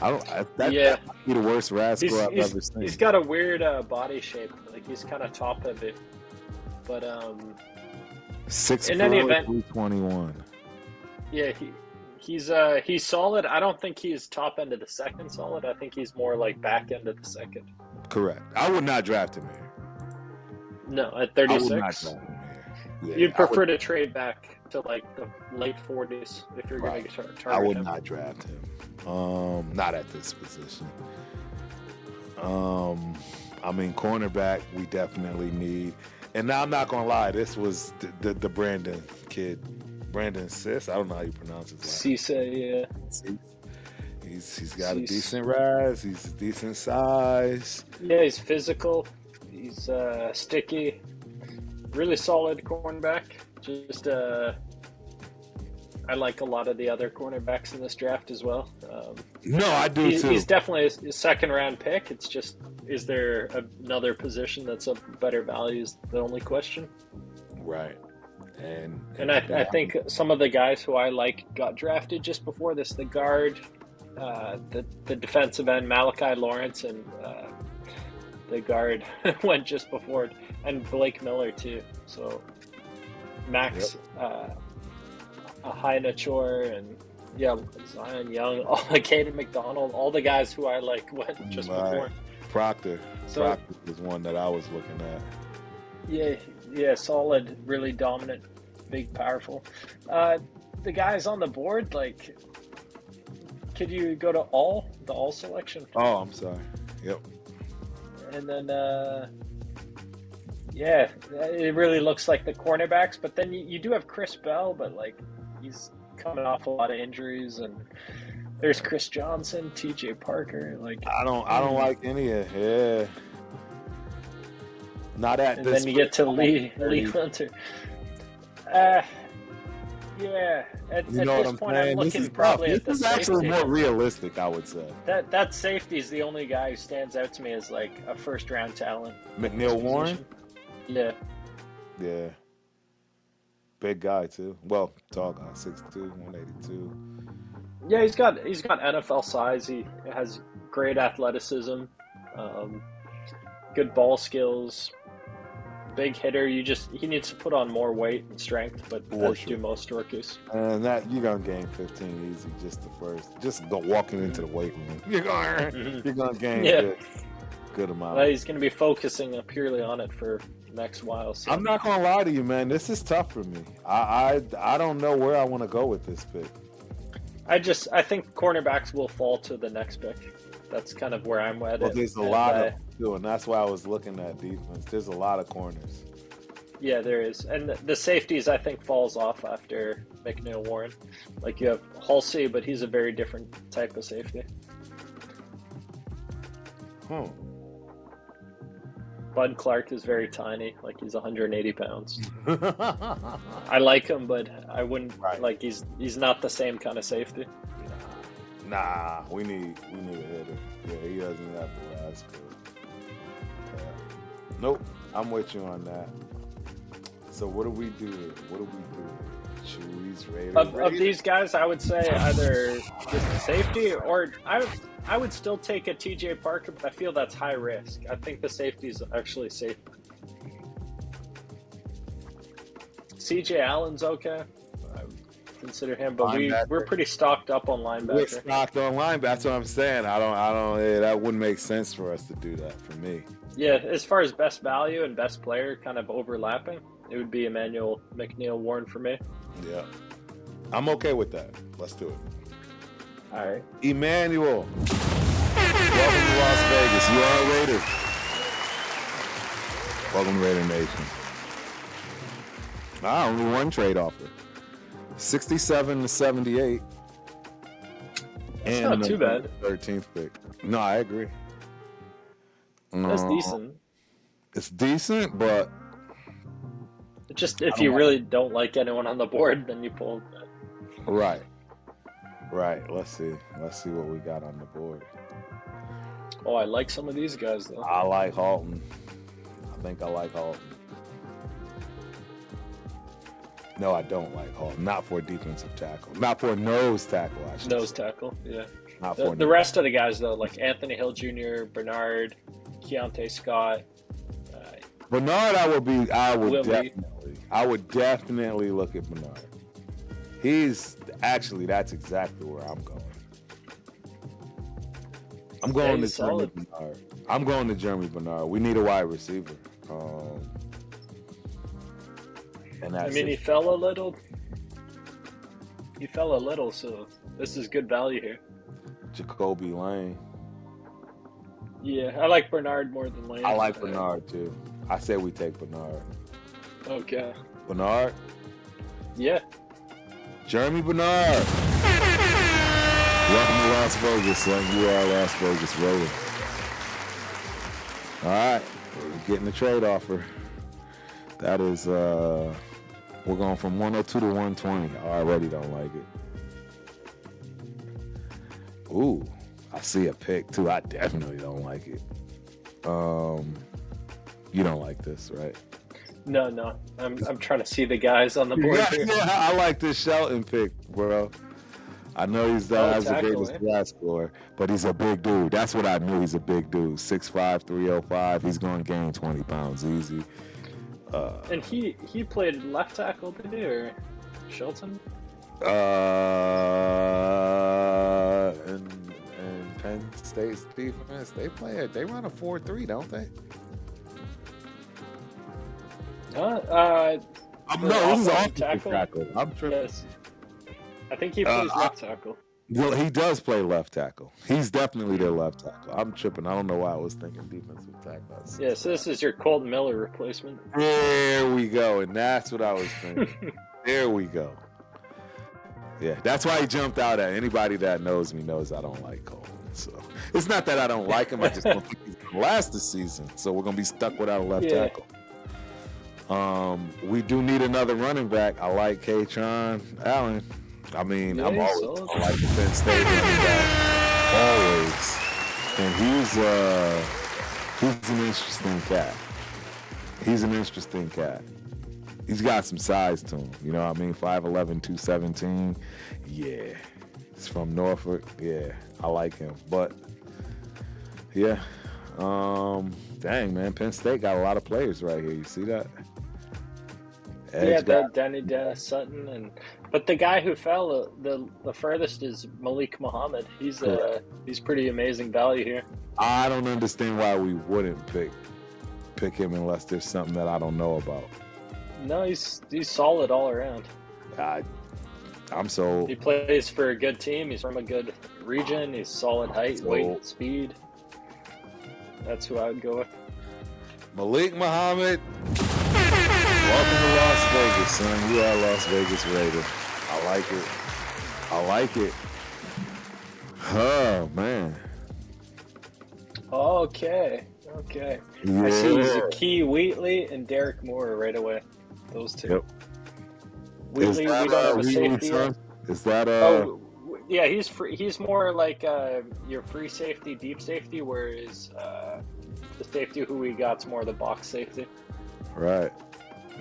That might be the worst RAS score I've ever seen. He's got a weird body shape. Like he's kind of top heavy. But 6'4", in any event, 321. Yeah, he's solid. I don't think he's top end of the second solid. I think he's more like back end of the second. Correct. I would not draft him here. No, at 36. I would not draft him here. Yeah, you'd prefer to trade back to like the late 40s if you're going to target him. I would not draft him. Not at this position. I mean, cornerback we definitely need. And now I'm not gonna lie, this was the Brandon kid, Brandon Sis. I don't know how you pronounce his name. Cisse, yeah. He's got a decent rise. He's a decent size. Yeah, he's physical. He's sticky. Really solid cornerback. Just I like a lot of the other cornerbacks in this draft as well. No, I do too. He's definitely a second round pick. It's just, is there another position that's of better value is the only question. Right. And I think some of the guys who I like got drafted just before this, the guard, the defensive end, Malachi Lawrence, and the guard went just before, and Blake Miller too. So Max, Haina Chor, and Zion Young, Caden McDonald, all the guys who I like went just before. Proctor is one that I was looking at. Yeah, solid, really dominant, big, powerful. The guys on the board, like, could you go to the all selection? Oh, I'm sorry. Yep. And then, it really looks like the cornerbacks. But then you do have Chris Bell, but like he's coming off a lot of injuries, and there's Chris Johnson, T.J. Parker. Like I don't like any of not at and this. And then you get to Lee Hunter. At this point, I'm looking probably at the safety. This is actually more realistic, I would say. That safety is the only guy who stands out to me as like a first round talent. McNeil Warren? Yeah. Yeah. Big guy too. Well, tall guy, 6'2", 182. Yeah, he's got NFL size. He has great athleticism, good ball skills. Big hitter. He needs to put on more weight and strength, but as do most rookies. And that you're gonna gain 15 easy just go walking into the weight room. You're gonna gain good amount. Well, he's gonna be focusing purely on it for the next while. So. I'm not gonna lie to you, man. This is tough for me. I don't know where I want to go with this pick. I think cornerbacks will fall to the next pick. That's kind of where I'm at. Well, there's a lot of too, and that's why I was looking at defense. There's a lot of corners. Yeah, there is. And the safeties, I think, falls off after McNeil Warren. Like, you have Halsey, but he's a very different type of safety. Bud Clark is very tiny. Like, he's 180 pounds. I like him, but I wouldn't, like, he's not the same kind of safety. Nah, we need a hitter. Yeah, he doesn't have the last good. Yeah. Nope, I'm with you on that. So what do we do? Chewy's Raiders. Of these guys, I would say either just a safety, or I would still take a TJ Parker, but I feel that's high risk. I think the safety is actually safe. CJ Allen's okay. I would consider him, but we're pretty stocked up on linebacker. We're stocked on linebacker. That's what I'm saying. I don't. That wouldn't make sense for us to do that for me. Yeah, as far as best value and best player kind of overlapping, it would be Emmanuel McNeil Warren for me. Yeah. I'm okay with that. Let's do it. All right. Emmanuel. Welcome to Las Vegas. You are a Raider. Welcome to Raider Nation. Only one trade offer. 67 to 78. That's not too bad. 13th pick. No, I agree. That's decent. It's decent, but just if you really don't like anyone on the board, then you pull that. Right. Let's see what we got on the board. Oh, I like some of these guys though. I like Halton. I think I like Halton. No, I don't like Halton. Not for a defensive tackle. Not for a nose tackle, I should Nose say. tackle, yeah. Not for the rest of the guys though, like Anthony Hill Jr., Bernard, Keontae Scott. Bernard, I would definitely look at Bernard. That's exactly where I'm going. I'm going to Jeremy Bernard. I'm going to Jeremy Bernard. We need a wide receiver. And that's he fell a little. So this is good value here. Jacoby Lane. Yeah, I like Bernard more than Lane. I like Bernard too. I say we take Bernard. Okay. Bernard? Yeah. Jeremy Bernard. Welcome to Las Vegas, son. You are Las Vegas rolling. All right. We're getting the trade offer. That is, we're going from 102 to 120. I already don't like it. Ooh, I see a pick too. I definitely don't like it. You don't like this, right? No. I'm trying to see the guys on the board here. Yeah, I like this Shelton pick, bro. I know he's the greatest glass scorer, but he's a big dude. That's what I knew. He's a big dude. 6'5", 305. He's going to gain 20 pounds easy. And he played left tackle, did he, or Shelton? And Penn State's defense, they run a 4-3, don't they? No, this is offensive tackle. I'm tripping. Yes. I think he plays left tackle. Well, he does play left tackle. He's definitely their left tackle. I'm tripping. I don't know why I was thinking defensive tackle. Yeah, so this is your Colton Miller replacement. There we go, and that's what I was thinking. There we go. Yeah, that's why he jumped out at. Anybody that knows me knows I don't like Colton. So it's not that I don't like him. I just don't think he's going to last the season. So we're going to be stuck without a left tackle. We do need another running back. I like Kaytron Allen. I mean, I'm always like the Penn State running back. Always. And he's an interesting cat. He's got some size to him. You know what I mean? 5'11", 217. Yeah. He's from Norfolk. Yeah. I like him. But, yeah. Dang, man. Penn State got a lot of players right here. You see that? Danny Sutton, but the guy who fell the furthest is Malik Muhammad. He's pretty amazing value here. I don't understand why we wouldn't pick him unless there's something that I don't know about. No, he's solid all around. I'm sold. He plays for a good team. He's from a good region. He's solid height, weight, speed. That's who I would go with. Malik Muhammad. Welcome to Las Vegas, son. You are a Las Vegas Raider. I like it. I like it. Oh, man. Okay. Yeah. I see Zakee Wheatley and Derek Moore right away. Those two. Yep. Wheatley, we don't have a safety yet. Is that Yeah, he's free. He's more like your free safety, deep safety, whereas the safety who we got's more the box safety. Right.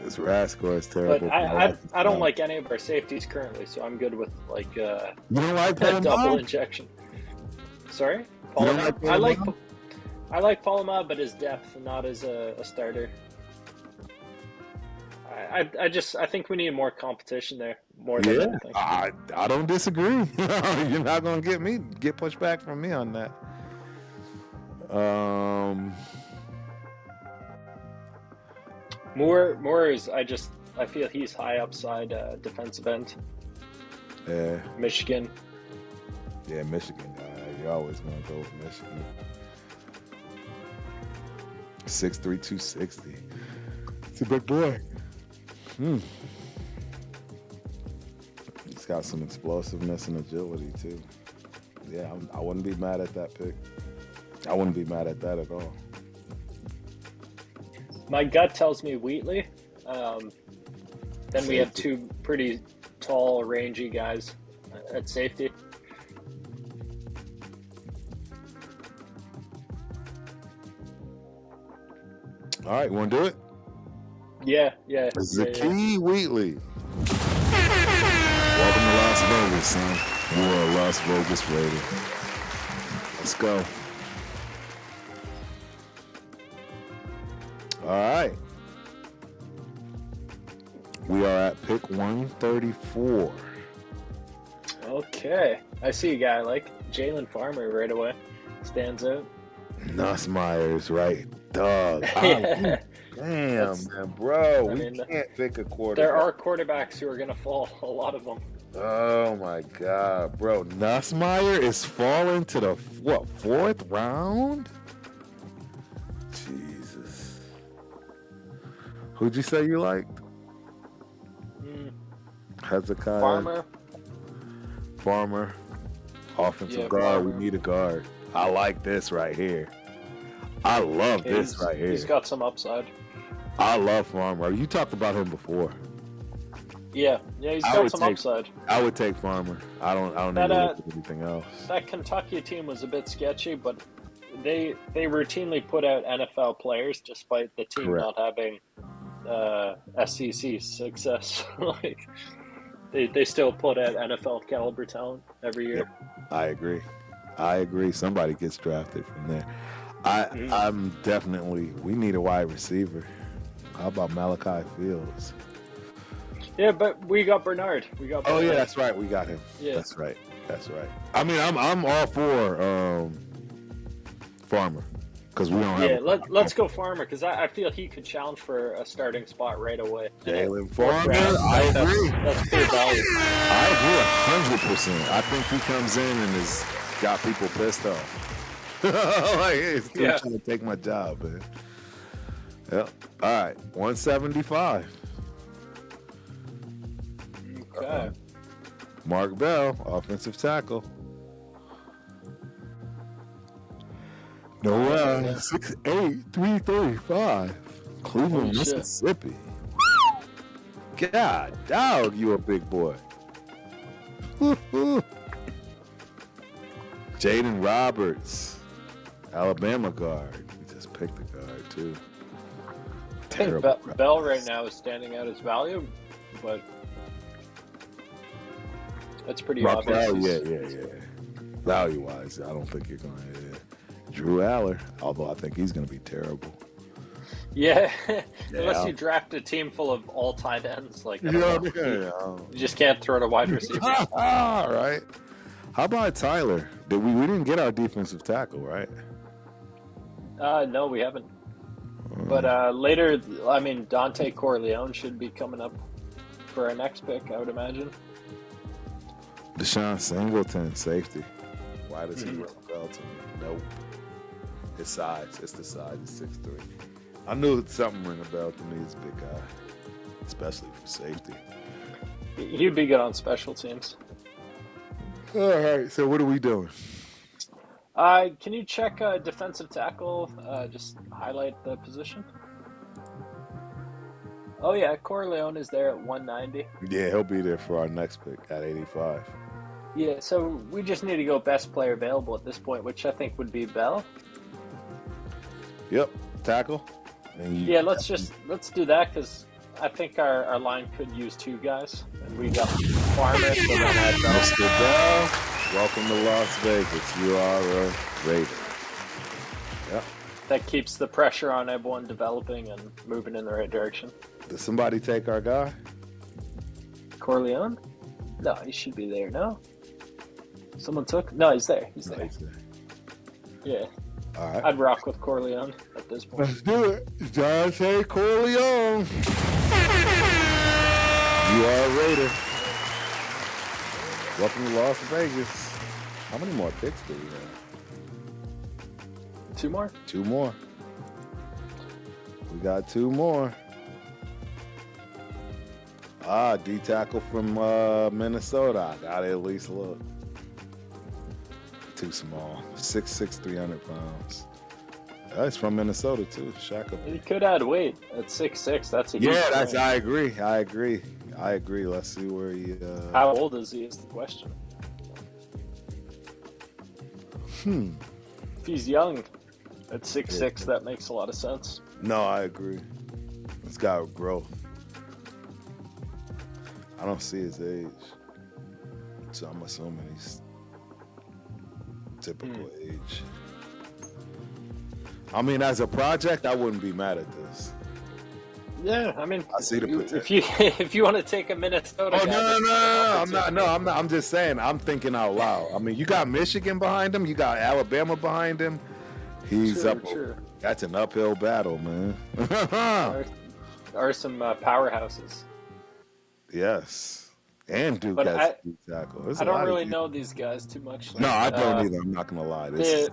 This Rascal is terrible. But I don't like any of our safeties currently, so I'm good with like you don't like a double injection. Sorry, I like Paloma, but his depth, not as a starter. I think we need more competition there, more than anything. I don't disagree. You're not gonna get pushed back from me on that. Moore is I feel he's high upside defensive end. Yeah. Michigan. Yeah, Michigan. You're always gonna go with Michigan. 6'3", 260. It's a big boy. He's got some explosiveness and agility too. Yeah, I wouldn't be mad at that pick. I wouldn't be mad at that at all. My gut tells me Wheatley. Then we have two pretty tall, rangy guys at safety. All right, you want to do it? Yeah. Zakee Wheatley. Welcome to Las Vegas, son. You are a Las Vegas Raider. Let's go. All right. We are at pick 134. Okay. I see a guy I like Jalen Farmer right away. Stands out. Nussmeier's right. Dog. Damn, man, bro. We can't pick a quarterback. There are quarterbacks who are going to fall. A lot of them. Oh, my God, bro. Nussmeier is falling to the, fourth round? Jesus. Who'd you say you liked? Hezekiah. Farmer. Offensive guard. Farmer. We need a guard. I like this right here. I love this right here. He's got some upside. I love Farmer. You talked about him before. Yeah, he's got some upside. I would take Farmer. I don't need to look at anything else. That Kentucky team was a bit sketchy, but they routinely put out NFL players despite the team not having SEC success. Like they still put out NFL caliber talent every year. Yep. I agree. Somebody gets drafted from there. I'm definitely. We need a wide receiver. How about Malachi Fields? Yeah, but we got Bernard. Oh yeah, that's right. We got him. Yeah, that's right. I mean, I'm all for Farmer because we don't have. Yeah, let's go Farmer because I feel he could challenge for a starting spot right away. Jalen Farmer, I agree. That's pure value. I agree 100%. I think he comes in and has got people pissed off. Like, he's still trying to take my job, man. Yep. All right, 175. Okay. Mark Bell, offensive tackle. No way. 6'8", 335. Cleveland, Mississippi. God, dog, you a big boy. Jaden Roberts, Alabama guard. We just picked the guard, too. Terrible. I think Bell right now is standing out as value, but that's pretty obvious. Yeah. Value-wise, I don't think you're going to hit Drew Aller, although I think he's going to be terrible. Yeah, unless you draft a team full of all tight ends. Like, you just can't throw to wide receiver. All right. How about Tyler? We didn't get our defensive tackle, right? No, we haven't. But later, I mean, Dante Corleone should be coming up for our next pick, I would imagine. Deshaun Singleton, safety. Why does he ring a bell to me? Nope. His size. It's the size. He's 6'3". I knew something ring a bell to me. He's a big guy, especially for safety. He'd be good on special teams. All right. So what are we doing? Can you check defensive tackle? Just highlight the position. Oh yeah, Corleone is there at 190. Yeah, he'll be there for our next pick at 85. Yeah, so we just need to go best player available at this point, which I think would be Bell. Yep, tackle. Yeah, let's do that because I think our line could use 2 guys, and we got Farmer, so then add Bell. Mr. Bell, welcome to Las Vegas. You are a Raider. Yep. That keeps the pressure on everyone developing and moving in the right direction. Did somebody take our guy? Corleone? No, he should be there. No, someone took. No, he's there. He's there. Yeah. All right. I'd rock with Corleone at this point. Let's do it. Dante Corleone. You are a Raider. Welcome to Las Vegas. How many more picks do we have? 2 more? 2 more. We got 2 more. D tackle from Minnesota. I gotta at least look. Too small. 6'6", 300 pounds. That's from Minnesota too. Shaka. He could add weight at 6'6". That's a huge thing. I agree. Let's see where he. How old is he? Is the question. If he's young, at 6'6", that makes a lot of sense. No, I agree. It's got growth. I don't see his age, so I'm assuming he's typical age. I mean, as a project, I wouldn't be mad at this. Yeah, I mean, I see the potential. If you want to take a Minnesota, I'm not. I'm just saying. I'm thinking out loud. I mean, you got Michigan behind him. You got Alabama behind him. He's up. Sure. That's an uphill battle, man. There are some powerhouses. Yes, and Duke has D tackle. I don't really know these guys too much. No, I don't either. I'm not gonna lie.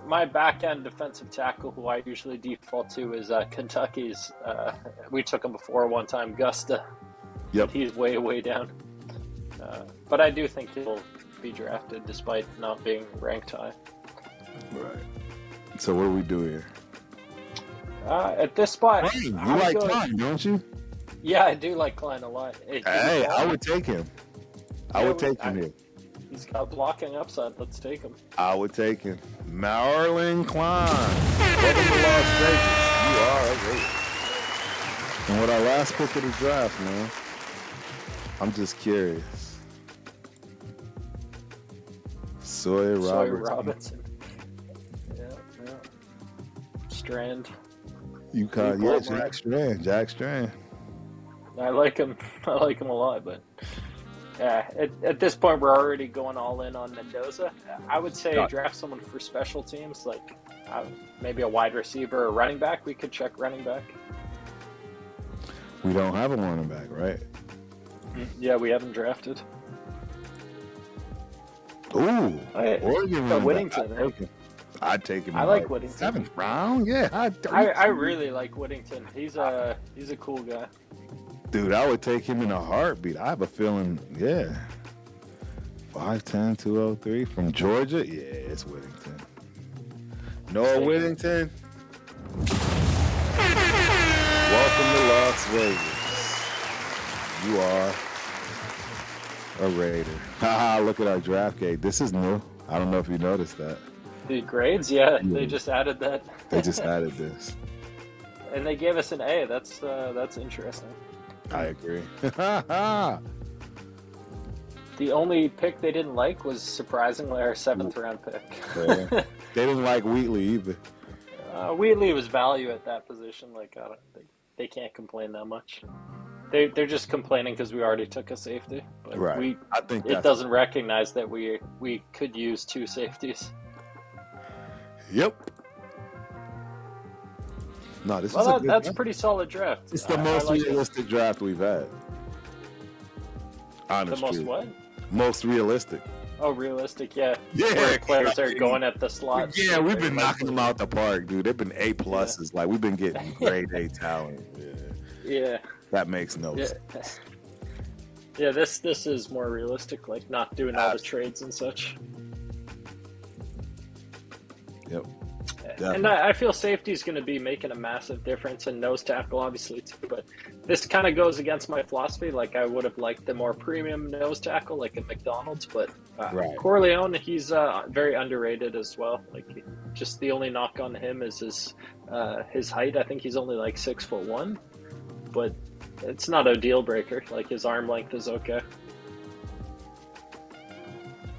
My back end defensive tackle, who I usually default to, is Kentucky's. We took him before one time, Gusta. Yep. He's way down. But I do think he'll be drafted despite not being ranked high. Right. So what do we do here? At this spot, you like Klein, don't you? Yeah, I do like Klein a lot. Hey, I would take him. I would take him here. He's got blocking upside. Let's take him. I would take him. Marlon Klein. Welcome to Las Vegas. You are a Raider. And with our last pick of the draft, man, I'm just curious. Sawyer Robertson. Yeah. Strand. Jack Strand. I like him. I like him a lot, but at this point, we're already going all in on Mendoza. I would say draft someone for special teams, like maybe a wide receiver or running back. We could check running back. We don't have a running back, right? Yeah, we haven't drafted. Ooh, Oregon Whittington. I'd take him. I like Whittington. 7th round, yeah. I really like Whittington. He's a cool guy. Dude, I would take him in a heartbeat. I have a feeling, 5'10", 203 from Georgia. Yeah, it's Whittington. Noah Whittington. Welcome to Las Vegas. You are a Raider. Haha, look at our draft gate. This is new. I don't know if you noticed that. The grades, yeah. They just added that. They just added this. And they gave us an A. That's interesting. I agree. The only pick they didn't like was surprisingly our 7th round pick. Yeah. They didn't like Wheatley either. Wheatley was value at that position. Like they can't complain that much. They're just complaining because we already took a safety. But right. I think it doesn't recognize that we could use 2 safeties. Yep. No, that's a pretty solid draft. It's the most realistic draft we've had. Honestly. The most what? Most realistic. Oh, realistic, yeah. Yeah. Where players are going at the slot. Yeah, we've been knocking them out the park, dude. They've been A pluses. Like, we've been getting grade A talent. Yeah. That makes no sense. Yeah, this is more realistic, like not doing all the trades and such. Yep. Definitely. And I feel safety is going to be making a massive difference, and nose tackle obviously too. But this kind of goes against my philosophy. Like, I would have liked the more premium nose tackle, like at McDonald's. But Corleone, he's very underrated as well. Like, just the only knock on him is his height. I think he's only like 6'1", but it's not a deal breaker. Like, his arm length is okay.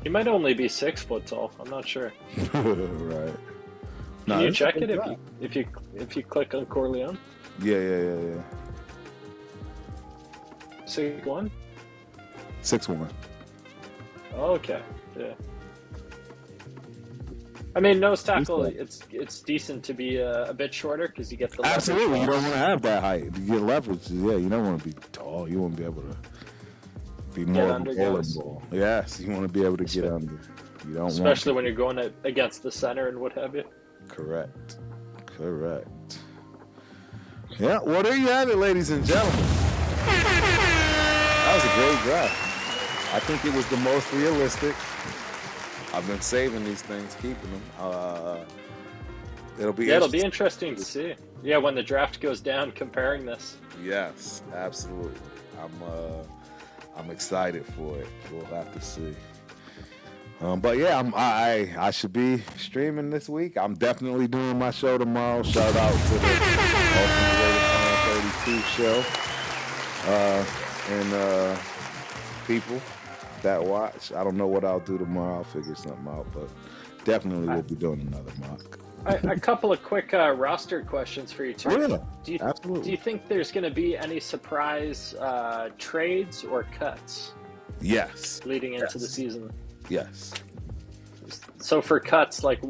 He might only be 6 foot tall. I'm not sure. Right. Can you check it if you click on Corleone? Yeah. 6'1"? 6'1". Oh, okay. Yeah. I mean, nose tackle, it's decent to be a bit shorter because you get the leverage. Absolutely, you don't want to have that height. You get leverage. Yeah, you don't want to be tall. You want to be able to be more of a bowling ball. Yes, you want to be able to get under. You don't, especially when you're going against the center and what have you. Correct. Yeah, well, there you have it, ladies and gentlemen. That was a great draft. I think it was the most realistic. I've been saving these things, keeping them. It'll be interesting to see. Yeah, when the draft goes down, comparing this. Yes, absolutely. I'm excited for it. We'll have to see. But yeah, I should be streaming this week. I'm definitely doing my show tomorrow. Shout out to the Turf32 show and people that watch. I don't know what I'll do tomorrow. I'll figure something out, but definitely we'll be doing another mock. A couple of quick roster questions for you, too. Yeah, absolutely. Do you think there's going to be any surprise trades or cuts? Yes. Leading into the season? Yes. So for cuts, like,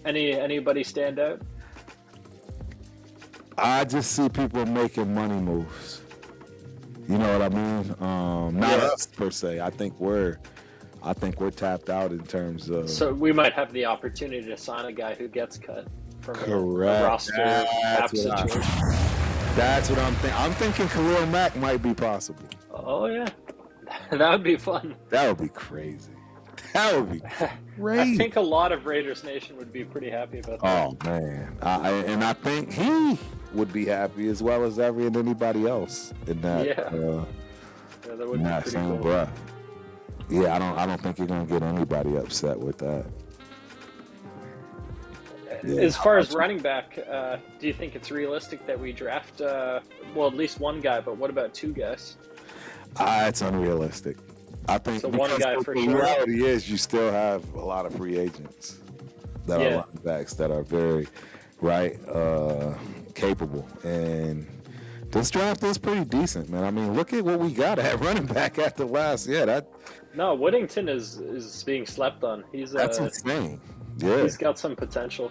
anybody stand out? I just see people making money moves. You know what I mean? Not us per se. I think we're tapped out in terms of. So we might have the opportunity to sign a guy who gets cut from a roster cap situation. That's what I'm thinking. I'm thinking Khalil Mack might be possible. Oh yeah, that would be fun. That would be crazy. That would be crazy. I think a lot of Raiders Nation would be pretty happy about that. Oh man, and I think he would be happy as well as anybody else in that. That would be pretty cool. Breath. Yeah, I don't think you're gonna get anybody upset with that. Yeah. As far as running back, do you think it's realistic that we draft at least one guy? But what about two guys? It's unrealistic. I think so. One guy for sure. The reality is, you still have a lot of free agents that are running backs that are very capable, and this draft is pretty decent, man. I mean, look at what we got at running back after last. No, Whittington is being slept on. That's insane. Yeah, he's got some potential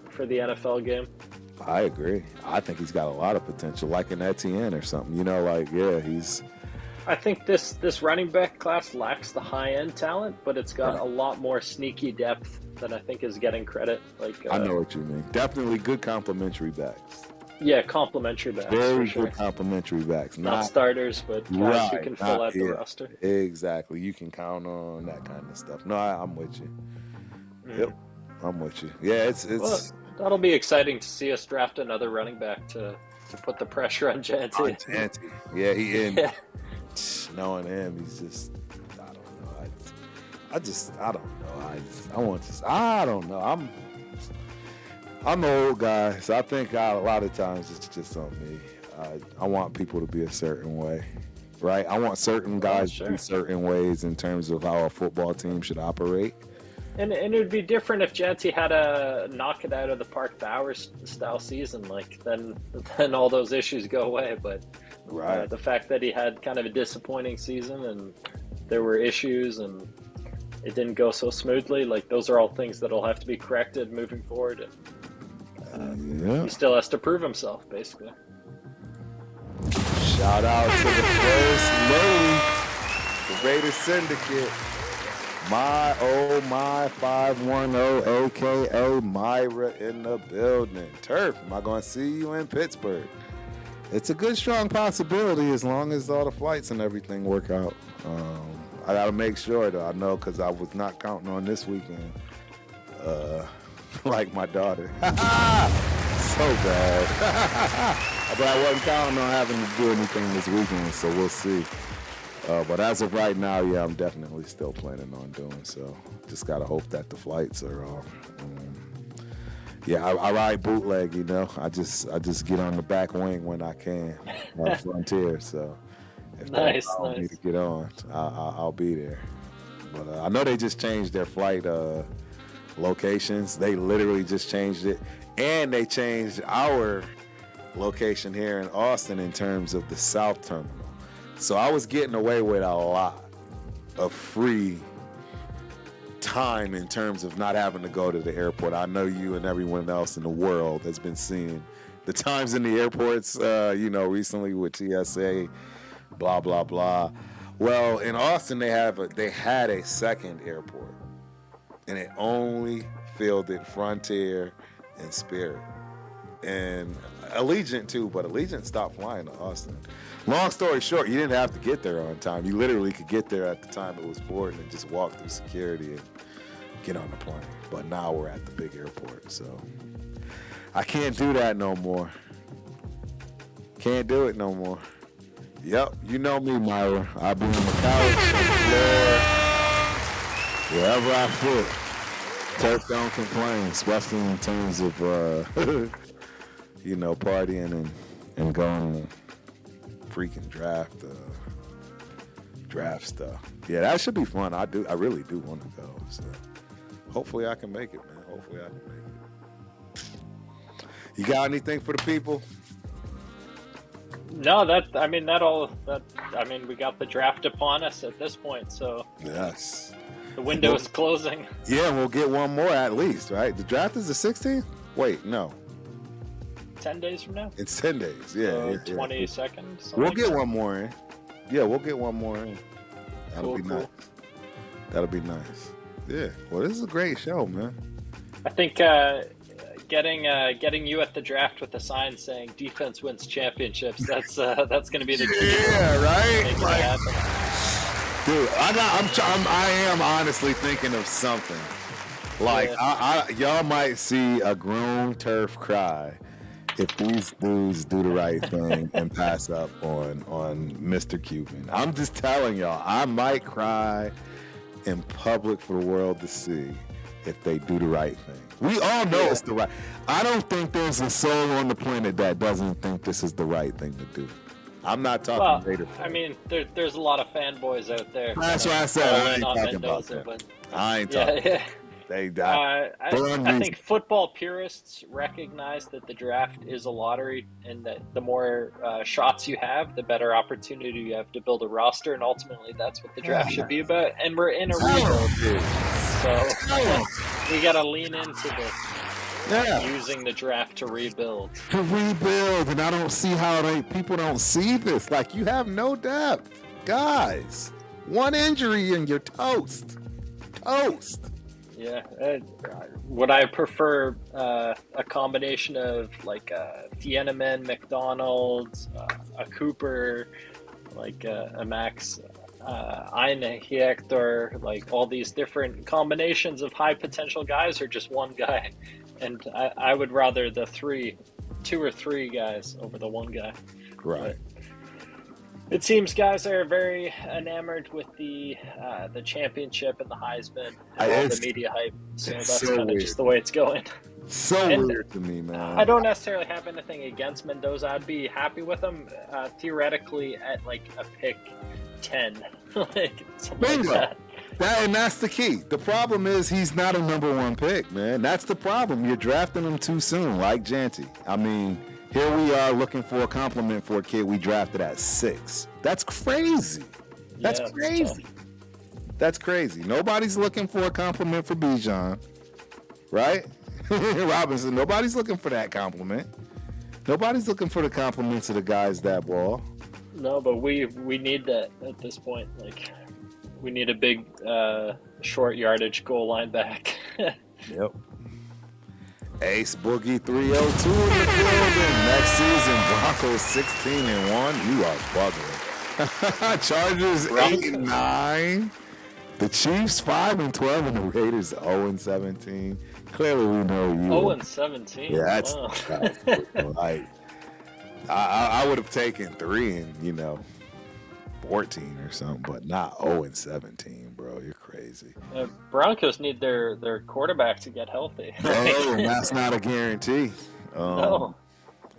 for the NFL game. I agree. I think he's got a lot of potential, like an Etienne or something. He's. I think this running back class lacks the high end talent, but it's got a lot more sneaky depth that I think is getting credit. I know what you mean. Definitely good complementary backs. Yeah, complementary backs. Very good complementary backs. Not starters, but guys who can fill out the roster. Exactly. You can count on that kind of stuff. No, I'm with you. Yep, I'm with you. Yeah, it's. Well, that'll be exciting to see us draft another running back to put the pressure on Janty. Yeah, knowing him, he's just. I don't know. I don't know. I don't know. I'm an old guy, so I think a lot of times it's just on me. I want people to be a certain way, right? I want certain guys to be certain ways in terms of how a football team should operate. And it would be different if Janty had a knock it out of the park Bowers style season, then all those issues go away. But the fact that he had kind of a disappointing season and there were issues and it didn't go so smoothly, those are all things that'll have to be corrected moving forward. And he still has to prove himself, basically. Shout out to the first lady, the Raiders Syndicate. my 510, a.k.a. Myra in the building. Turf, am I going to see you in Pittsburgh? It's a good, strong possibility as long as all the flights and everything work out. I got to make sure, though. I know because I was not counting on this weekend. Like my daughter. So bad. But I wasn't counting on having to do anything this weekend, so we'll see. But as of right now, yeah, I'm definitely still planning on doing so. Just got to hope that the flights are off. Yeah, I ride bootleg, you know. I just get on the back wing when I can on Frontier. So if they allow me to get on, I'll be there. But I know they just changed their flight locations. They literally just changed it. And they changed our location here in Austin in terms of the South Terminal. So I was getting away with a lot of free time in terms of not having to go to the airport. I know you and everyone else in the world has been seeing the times in the airports, recently with TSA, blah, blah, blah. Well, in Austin, they had a second airport, and it only fielded Frontier and Spirit. And Allegiant too, but Allegiant stopped flying to Austin. Long story short, you didn't have to get there on time. You literally could get there at the time it was boarding and just walk through security and get on the plane. But now we're at the big airport, so I can't do that no more. Can't do it no more. Yep, you know me, Myra. I'll be on the couch, on the floor, wherever I fit. Turf don't complain, especially in terms of partying and going to freaking draft stuff. Yeah, that should be fun. I really do want to go. So hopefully I can make it, man. Hopefully I can make it. You got anything for the people? No, we got the draft upon us at this point, so yes. The window is closing. Yeah, we'll get one more at least, right? The draft is the 16th? Wait, no. 10 days from now? It's 10 days, yeah. 22nd. We'll get one more in. Yeah, we'll get one more in. That'll be nice. That'll be nice. Yeah. Well, this is a great show, man. I think getting you at the draft with a sign saying "Defense wins championships." That's going to be the key. Yeah, right. Dude, I am honestly thinking of something. Like, yeah. Y'all might see a grown turf cry if these dudes do the right thing and pass up on Mr. Cuban. I'm just telling y'all, I might cry in public for the world to see if they do the right thing. We all know it's the right. I don't think there's a soul on the planet that doesn't think this is the right thing to do. I'm not talking Vader fans. I mean, there's a lot of fanboys out there. That's what I said. I ain't talking Mendoza, about that. I ain't talking. Yeah. I think football purists recognize that the draft is a lottery, and that the more shots you have, the better opportunity you have to build a roster, and ultimately that's what the draft should be about. And we're in a rebuild, so we got to lean into this. Yeah. Using the draft to rebuild. And I don't see how people don't see this. Like, you have no depth. Guys, one injury and you're toast. Yeah. Would I prefer a combination of like Tieneman, McDonald's, a Cooper, like a Max, Eine, Hector, like all these different combinations of high potential guys, or just one guy? And I would rather the two or three guys over the one guy. Right. But it seems guys are very enamored with the championship and the Heisman and all the media hype. So that's kind of just the way it's going. Weird to me, man. I don't necessarily have anything against Mendoza. I'd be happy with him theoretically at like a pick 10. Like something like that. And that's the key. The problem is he's not a number one pick, man. That's the problem. You're drafting him too soon, like Janty. I mean, here we are looking for a compliment for a kid we drafted at 6. That's crazy. That's crazy. That's crazy. Nobody's looking for a compliment for Bijan, right? Robinson, nobody's looking for that compliment. Nobody's looking for the compliments of the guys that ball. No, but we need that at this point. Like, We need a big short yardage goal line back. Yep. Ace Boogie 302 in the building. Next season, Broncos 16-1. You are bugging. Chargers 8-9. The Chiefs 5-12, and the Raiders 0-17. Clearly, we know you. 0-17. Yeah, that's wow. like I would have taken 3 and 14 or something, but not 0-17, bro. You're crazy. Broncos need their quarterback to get healthy. Oh, and that's not a guarantee. No.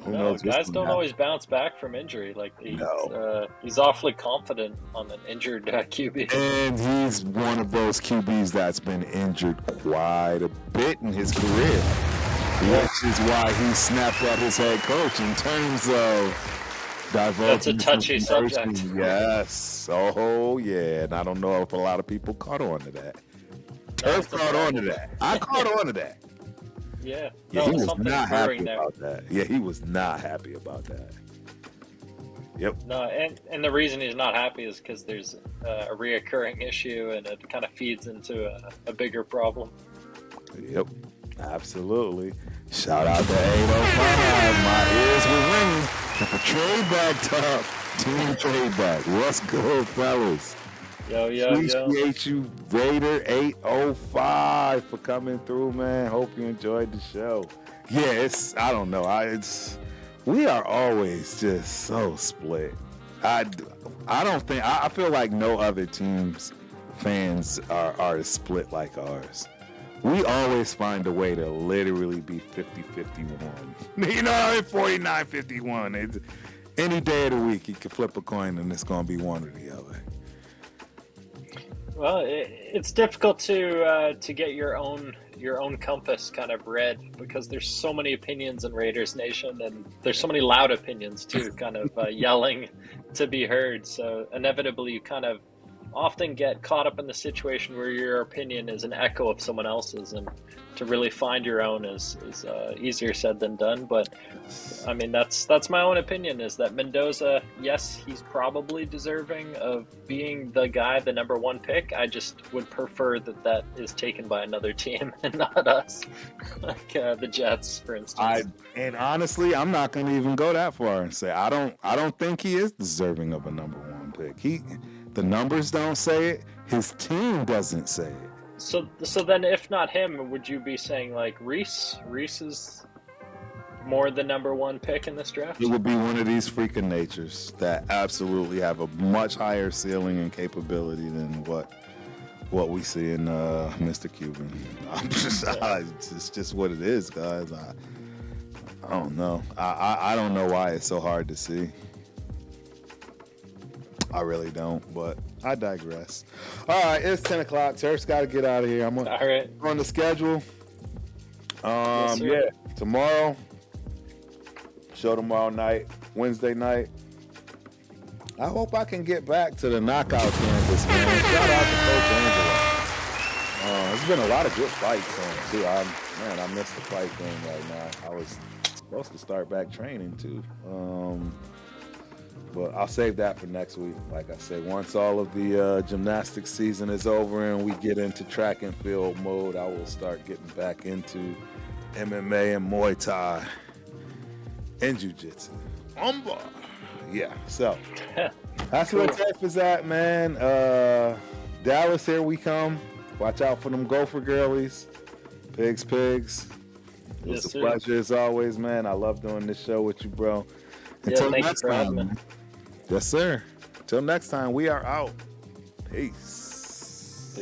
Who knows? Guys don't always bounce back from injury. Like he's awfully confident on an injured QB. And he's one of those QBs that's been injured quite a bit in his career, which is why he snapped up his head coach in terms of divulging. That's a touchy subject. Yes. Oh, yeah. And I don't know if a lot of people caught on to that. Turf caught on to that. I caught on to that. Yeah. Yeah, he was not happy about that. Yeah, he was not happy about that. Yep. No, and the reason he's not happy is because there's a reoccurring issue, and it kind of feeds into a bigger problem. Yep, absolutely. Shout out to 805. My ears were ringing. Got the trade back top. Team trade back. What's good, fellas? Yo. Appreciate you, Raider 805, for coming through, man. Hope you enjoyed the show. Yeah, I don't know. We are always just so split. I feel like no other team's fans are as split like ours. We always find a way to literally be 50-51. 49-51. Any day of the week, you can flip a coin and it's going to be one or the other. Well, it's difficult to get your own compass kind of read, because there's so many opinions in Raiders Nation, and there's so many loud opinions too, kind of yelling to be heard. So inevitably, you kind of often get caught up in the situation where your opinion is an echo of someone else's, and to really find your own is easier said than done. But I mean, that's my own opinion, is that Mendoza, yes, he's probably deserving of being the guy, the number 1 pick. I just would prefer that is taken by another team and not us, like the Jets, for instance. And honestly, I'm not going to even go that far and say I don't think he is deserving of a number 1 pick. The numbers don't say it. His team doesn't say it. So then, if not him, would you be saying like Reese? Reese is more the number 1 pick in this draft? It would be one of these freaking natures that absolutely have a much higher ceiling and capability than what we see in Mr. Cuban. It's just what it is, guys. I don't know. I don't know why it's so hard to see. I really don't, but I digress. All right, it's 10 o'clock. Turf's got to get out of here. I'm on the schedule. Yes, yeah, tomorrow. Show tomorrow night, Wednesday night. I hope I can get back to the knockout canvas, man. Shout out to Coach Angela. There's been a lot of good fights on too. I missed the fight game right now. I was supposed to start back training too. But I'll save that for next week. Like I said, once all of the gymnastics season is over and we get into track and field mode, I will start getting back into MMA and Muay Thai and Jiu-Jitsu. Umba. Yeah, so that's where Turf is at, man. Dallas, here we come. Watch out for them Gopher girlies. Pigs. It was a pleasure as always, man. I love doing this show with you, bro. Until next time. Yes, sir. Until next time, we are out. Peace.